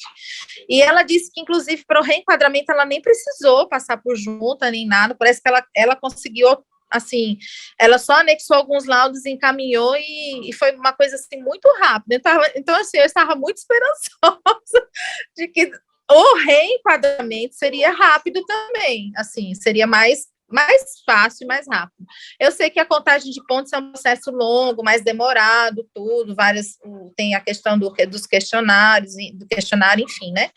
E ela disse que, inclusive, para o reenquadramento, ela nem precisou passar por junta, nem nada, parece que ela conseguiu, assim, ela só anexou alguns laudos, encaminhou e foi uma coisa, assim, muito rápida. Então, assim, eu estava muito esperançosa de que o reenquadramento seria rápido também, assim, seria mais fácil e mais rápido. Eu sei que a contagem de pontos é um processo longo, mais demorado, tudo, tem a questão dos questionários, do questionário, enfim, né?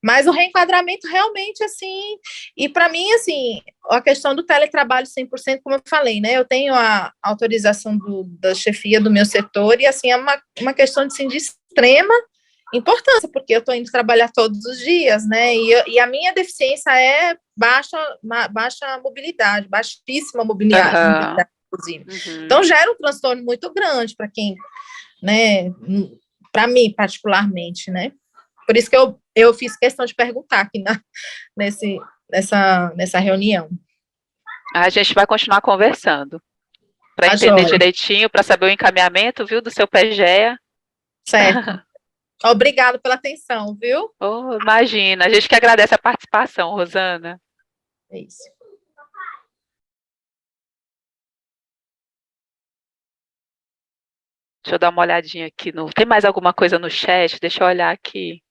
Mas o reenquadramento realmente, assim, e para mim, assim, a questão do teletrabalho 100%, como eu falei, né? Eu tenho a autorização da chefia do meu setor e, assim, é uma questão, assim, de extrema importância, porque eu estou indo trabalhar todos os dias, né? E a minha deficiência é baixa mobilidade, baixíssima mobilidade, inclusive. Então, gera um transtorno muito grande para quem, né? Para mim, particularmente, né? Por isso que eu fiz questão de perguntar aqui nessa reunião. A gente vai continuar conversando, para entender direitinho, para saber o encaminhamento, viu, do seu PGEA. Certo. Obrigada pela atenção, viu? Oh, imagina, a gente que agradece a participação, Rosana. É isso. Deixa eu dar uma olhadinha aqui. Tem mais alguma coisa no chat? Deixa eu olhar aqui.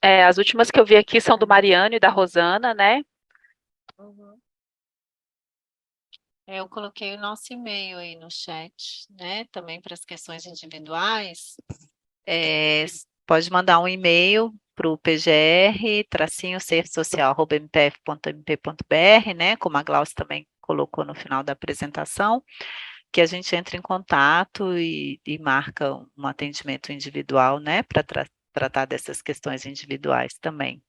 As últimas que eu vi aqui são do Mariano e da Rosana, né? Eu coloquei o nosso e-mail aí no chat, né? Também para as questões individuais. Pode mandar um e-mail para o pgr-serviçosocial@mpf.mp.br, né? Como a Glaucia também colocou no final da apresentação, que a gente entra em contato e marca um atendimento individual, né? Para tratar dessas questões individuais também.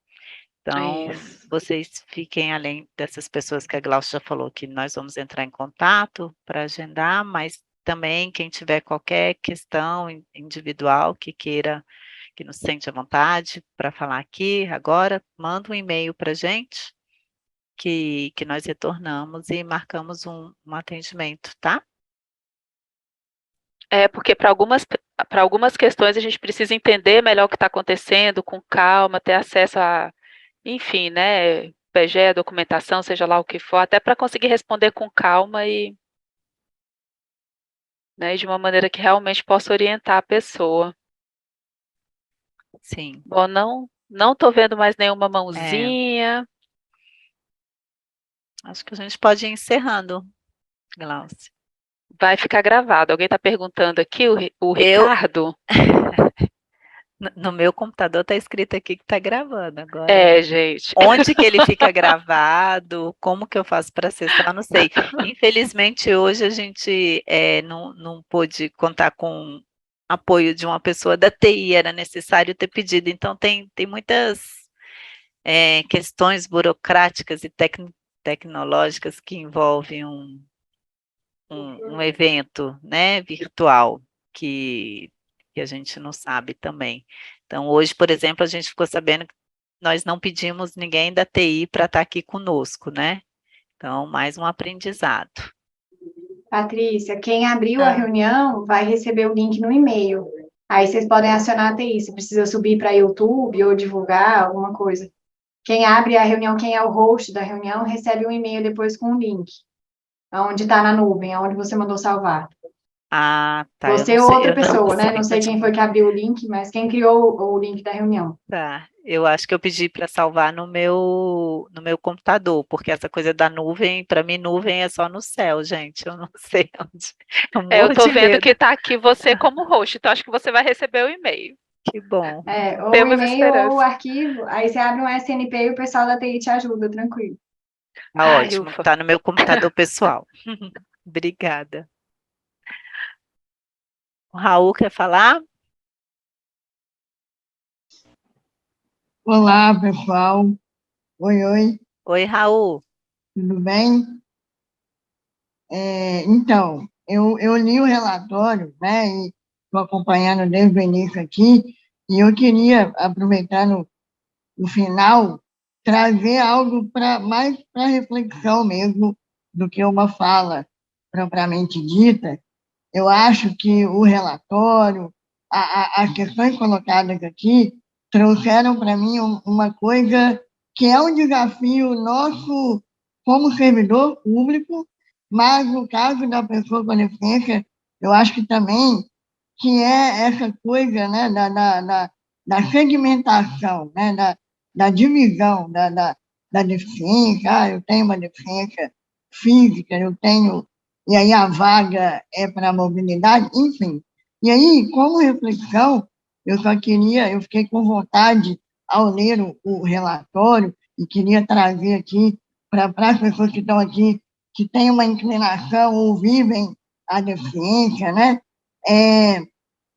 Então, vocês fiquem além dessas pessoas que a Glaucia já falou, que nós vamos entrar em contato para agendar, mas também quem tiver qualquer questão individual que queira, que nos sente à vontade para falar aqui agora, manda um e-mail para a gente, que nós retornamos e marcamos um atendimento, tá? Porque para algumas questões a gente precisa entender melhor o que está acontecendo, com calma, ter acesso a, enfim, né, PGE, documentação, seja lá o que for, até para conseguir responder com calma e, né, de uma maneira que realmente possa orientar a pessoa. Sim. Bom, não estou vendo mais nenhuma mãozinha. Acho que a gente pode ir encerrando, Glaucia. Vai ficar gravado. Alguém está perguntando aqui, o Ricardo? No meu computador está escrito aqui que está gravando agora. Gente. Onde que ele fica gravado? Como que eu faço para acessar? Não sei. Infelizmente, hoje a gente não pôde contar com apoio de uma pessoa da TI, era necessário ter pedido. Então, tem muitas questões burocráticas e tecnológicas que envolvem um evento, né, virtual, que a gente não sabe também. Então, hoje, por exemplo, a gente ficou sabendo que nós não pedimos ninguém da TI para estar aqui conosco, né? Então, mais um aprendizado. Patrícia, quem abriu a reunião vai receber o link no e-mail. Aí vocês podem acionar a TI, se precisa subir para YouTube ou divulgar alguma coisa. Quem abre a reunião, quem é o host da reunião, recebe um e-mail depois com o link, onde está na nuvem, aonde você mandou salvar. Ah, tá. Você eu não ou sei, outra eu não pessoa, né? sei, Não sei quem foi que abriu o link, mas quem criou o link da reunião. Tá. Eu acho que eu pedi para salvar no meu computador, porque essa coisa da nuvem, para mim, nuvem é só no céu, gente. Eu não sei onde. Eu Eu morro tô de vendo medo. que tá aqui você como host, então acho que você vai receber o e-mail. Que bom. Ou Temos e-mail ou esperança. arquivo, aí você abre um SNP e o pessoal da TI te ajuda, tranquilo. Tá Ai, ótimo. ufa. Tá no meu computador pessoal. Obrigada. O Raul quer falar? Olá, pessoal. Oi, oi, Oi, Raul. tudo bem? Então, eu li o relatório, né, e estou acompanhando desde o início aqui, e eu queria, aproveitando o final, trazer algo mais para reflexão mesmo do que uma fala propriamente dita. Eu acho que o relatório, as questões colocadas aqui, trouxeram para mim uma coisa que é um desafio nosso como servidor público, mas no caso da pessoa com deficiência, eu acho que também que é essa coisa, né, da segmentação, né, da divisão da deficiência. Ah, eu tenho uma deficiência física, eu tenho, e aí a vaga é para a mobilidade, enfim. E aí, como reflexão, eu fiquei com vontade ao ler o relatório e queria trazer aqui para as pessoas que estão aqui, que têm uma inclinação ou vivem a deficiência, né?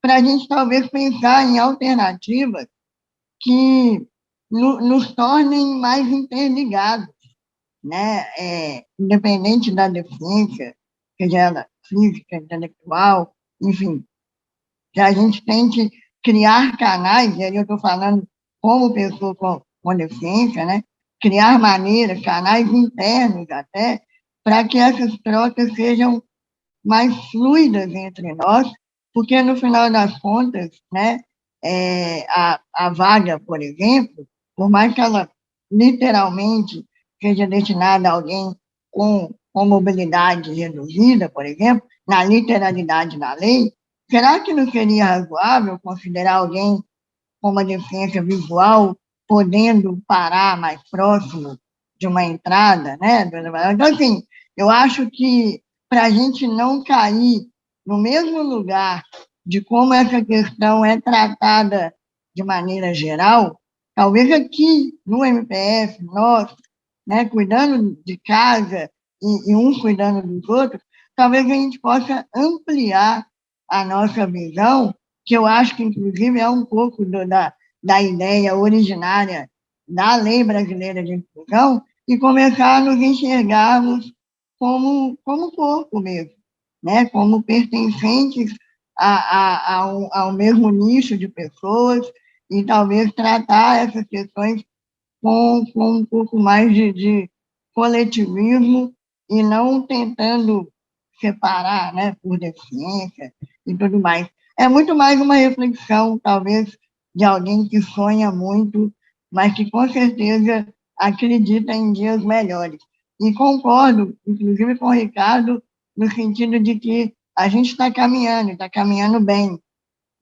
Para a gente talvez pensar em alternativas que nos tornem mais interligados, né? Independente da deficiência, seja ela física, intelectual, enfim, que a gente tente criar canais, e aí eu estou falando como pessoa com deficiência, né? Criar maneiras, canais internos até, para que essas trocas sejam mais fluidas entre nós, porque no final das contas, né, a vaga, por exemplo, por mais que ela literalmente seja destinada a alguém com mobilidade reduzida, por exemplo, na literalidade da lei, será que não seria razoável considerar alguém com uma deficiência visual podendo parar mais próximo de uma entrada, né? Então, assim, eu acho que para a gente não cair no mesmo lugar de como essa questão é tratada de maneira geral, talvez aqui no MPF, nós, né, cuidando de casa e um cuidando dos outros, talvez a gente possa ampliar a nossa visão, que eu acho que, inclusive, é um pouco da ideia originária da Lei Brasileira de Inclusão, e começar a nos enxergarmos como corpo mesmo, né? Como pertencentes ao mesmo nicho de pessoas, e talvez tratar essas questões com um pouco mais de coletivismo e não tentando separar, né, por deficiência e tudo mais. É muito mais uma reflexão, talvez, de alguém que sonha muito, mas que com certeza acredita em dias melhores. E concordo, inclusive, com o Ricardo, no sentido de que a gente está caminhando bem,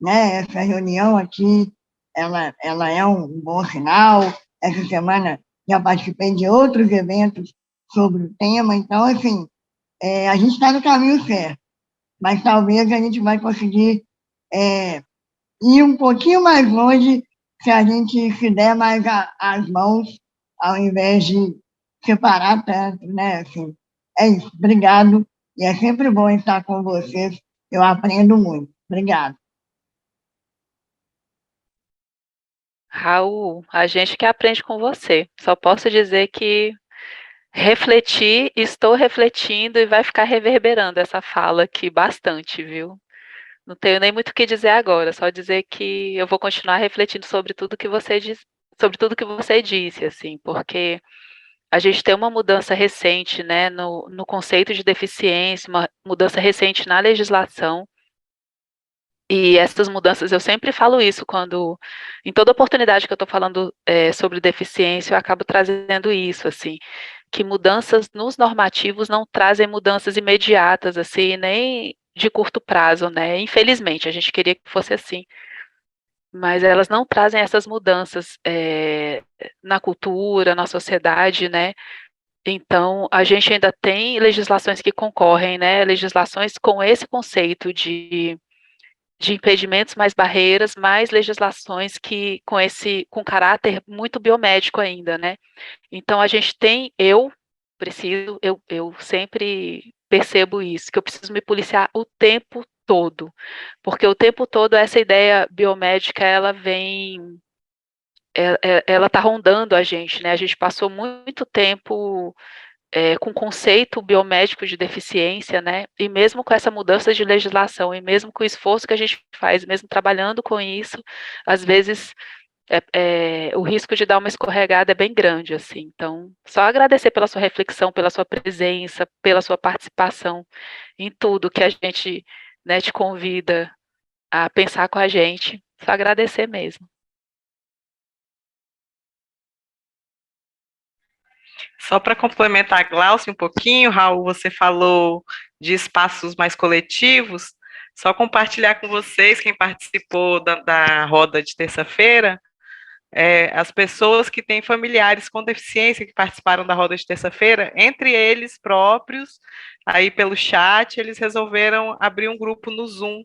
né? Essa reunião aqui, ela é um bom sinal. Essa semana já participei de outros eventos sobre o tema, então, assim, a gente está no caminho certo, mas talvez a gente vai conseguir ir um pouquinho mais longe se a gente se der mais as mãos, ao invés de separar tanto, né? Assim, é isso. Obrigado. E é sempre bom estar com vocês. Eu aprendo muito. Obrigada. Raul, a gente que aprende com você. Só posso dizer que refleti, estou refletindo e vai ficar reverberando essa fala aqui bastante, viu? Não tenho nem muito o que dizer agora, só dizer que eu vou continuar refletindo sobre tudo que você disse, assim, porque a gente tem uma mudança recente, né, no conceito de deficiência, uma mudança recente na legislação, e essas mudanças, eu sempre falo isso quando, em toda oportunidade que eu estou falando sobre deficiência, eu acabo trazendo isso, assim, que mudanças nos normativos não trazem mudanças imediatas, assim, nem de curto prazo, né? Infelizmente, a gente queria que fosse assim, mas elas não trazem essas mudanças na cultura, na sociedade, né? Então, a gente ainda tem legislações que concorrem, né? Legislações com esse conceito de impedimentos mais barreiras, mais legislações que com caráter muito biomédico ainda, né? Então a gente tem, eu sempre percebo isso, que eu preciso me policiar o tempo todo, porque o tempo todo essa ideia biomédica, ela vem, ela está rondando a gente, né? A gente passou muito tempo com conceito biomédico de deficiência, né? E mesmo com essa mudança de legislação, e mesmo com o esforço que a gente faz, mesmo trabalhando com isso, às vezes o risco de dar uma escorregada é bem grande, assim. Então, só agradecer pela sua reflexão, pela sua presença, pela sua participação em tudo que a gente, né, te convida a pensar com a gente. Só agradecer mesmo. Só para complementar a Glaucia um pouquinho, Raul, você falou de espaços mais coletivos, só compartilhar com vocês, quem participou da roda de terça-feira, as pessoas que têm familiares com deficiência que participaram da roda de terça-feira, entre eles próprios, aí pelo chat, eles resolveram abrir um grupo no Zoom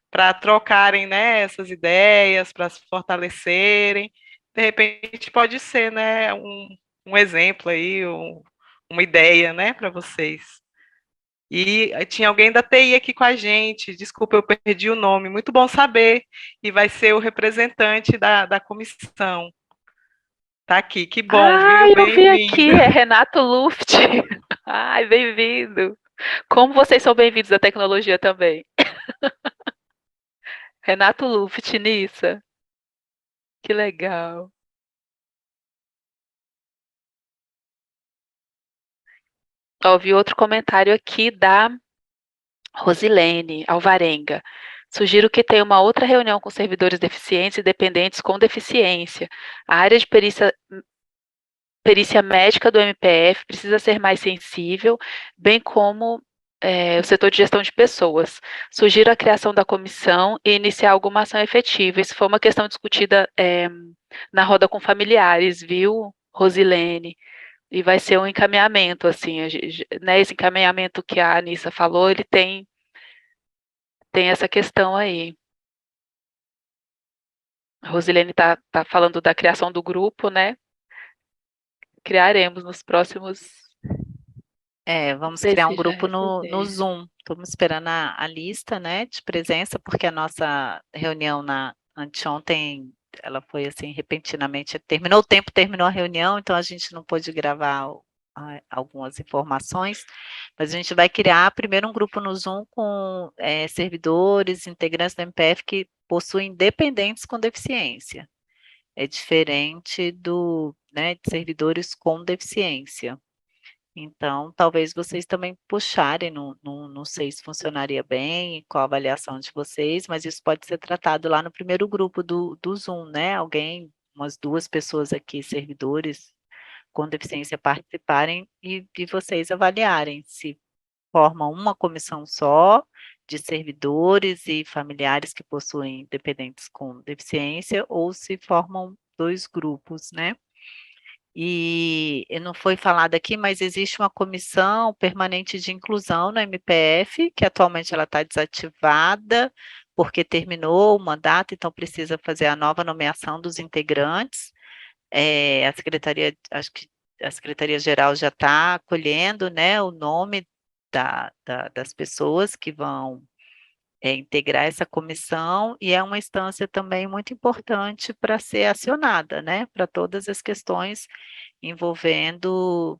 para trocarem, né, essas ideias, para se fortalecerem. De repente pode ser, né, um exemplo aí, uma ideia, né, para vocês. E tinha alguém da TI aqui com a gente, desculpa, eu perdi o nome, muito bom saber, e vai ser o representante da comissão. Tá aqui, que bom, viu? Eu vi Bem-vindo. aqui, é Renato Luft. Ai, bem-vindo. Como vocês são bem-vindos à tecnologia também. Renato Luft, Nissa. Que legal. Ó, vi outro comentário aqui da Rosilene Alvarenga. Sugiro que tenha uma outra reunião com servidores deficientes e dependentes com deficiência. A área de perícia médica do MPF precisa ser mais sensível, bem como o setor de gestão de pessoas. Sugiro a criação da comissão e iniciar alguma ação efetiva. Isso foi uma questão discutida na roda com familiares, viu, Rosilene? E vai ser um encaminhamento, assim, né, esse encaminhamento que a Anissa falou, ele tem essa questão aí. A Rosilene está falando da criação do grupo, né? Criaremos nos próximos. Vamos criar um grupo no Zoom. Estamos esperando a lista, né, de presença, porque a nossa reunião anteontem, ela foi assim, repentinamente, terminou o tempo, terminou a reunião, então a gente não pôde gravar algumas informações, mas a gente vai criar primeiro um grupo no Zoom com servidores, integrantes do MPF que possuem dependentes com deficiência. É diferente né, de servidores com deficiência. Então, talvez vocês também puxarem, não sei se funcionaria bem, qual a avaliação de vocês, mas isso pode ser tratado lá no primeiro grupo do Zoom, né? Umas 2 pessoas aqui, servidores com deficiência, participarem e vocês avaliarem se formam uma comissão só de servidores e familiares que possuem dependentes com deficiência ou se formam 2 grupos, né? E não foi falado aqui, mas existe uma comissão permanente de inclusão no MPF, que atualmente ela está desativada, porque terminou o mandato, então precisa fazer a nova nomeação dos integrantes. A secretaria, acho que a Secretaria-Geral já está acolhendo, né, o nome das pessoas que vão integrar essa comissão, e é uma instância também muito importante para ser acionada, né, para todas as questões envolvendo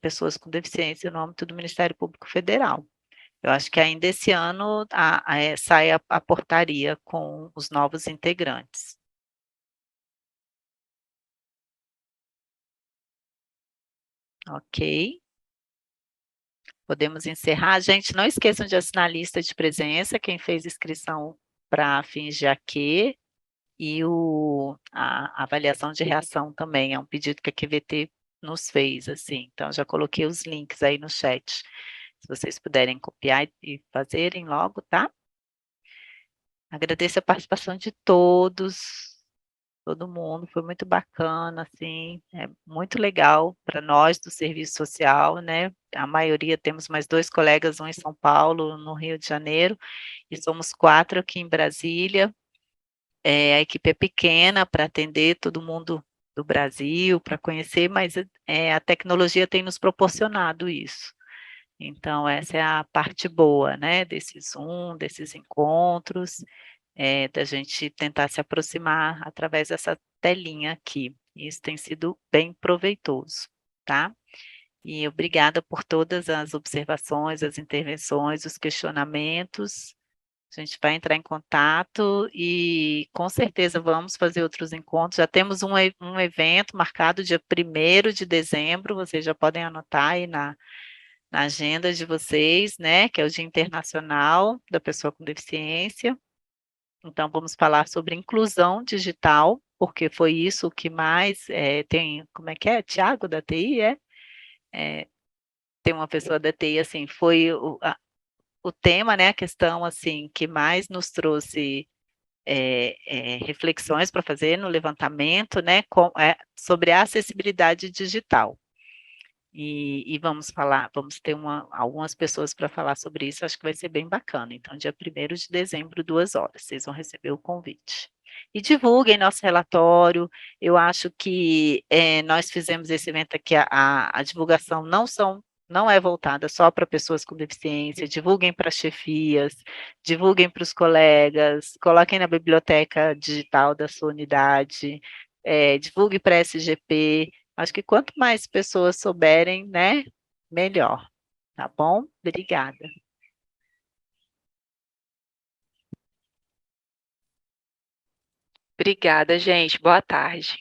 pessoas com deficiência no âmbito do Ministério Público Federal. Eu acho que ainda esse ano sai a portaria com os novos integrantes. Ok. Podemos encerrar. Gente, não esqueçam de assinar a lista de presença, quem fez inscrição para fins de AQ, e a avaliação de reação também, é um pedido que a QVT nos fez, assim, então já coloquei os links aí no chat, se vocês puderem copiar e fazerem logo, tá? Agradeço a participação de todos, todo mundo, foi muito bacana, assim, é muito legal para nós do serviço social, né? A maioria, temos mais 2 colegas, um em São Paulo, no Rio de Janeiro, e somos 4 aqui em Brasília. A equipe é pequena para atender todo mundo do Brasil, para conhecer, mas a tecnologia tem nos proporcionado isso. Então, essa é a parte boa, né, desse Zoom, desses encontros, da gente tentar se aproximar através dessa telinha aqui. Isso tem sido bem proveitoso, tá? E obrigada por todas as observações, as intervenções, os questionamentos. A gente vai entrar em contato e com certeza vamos fazer outros encontros. Já temos um evento marcado dia 1º de dezembro, vocês já podem anotar aí na agenda de vocês, né, que é o Dia Internacional da Pessoa com Deficiência. Então, vamos falar sobre inclusão digital, porque foi isso que mais tem, como é que é? Tiago, da TI, tem uma pessoa da TI, assim, foi o tema, né, a questão, assim, que mais nos trouxe reflexões para fazer no levantamento, né, sobre a acessibilidade digital. E vamos ter algumas pessoas para falar sobre isso, acho que vai ser bem bacana. Então, dia 1º de dezembro, 2 horas, vocês vão receber o convite. E divulguem nosso relatório, eu acho que nós fizemos esse evento aqui, a divulgação não é voltada só para pessoas com deficiência, divulguem para chefias, divulguem para os colegas, coloquem na biblioteca digital da sua unidade, divulgue para a SGP. Acho que quanto mais pessoas souberem, né, melhor. Tá bom? Obrigada. Obrigada, gente. Boa tarde.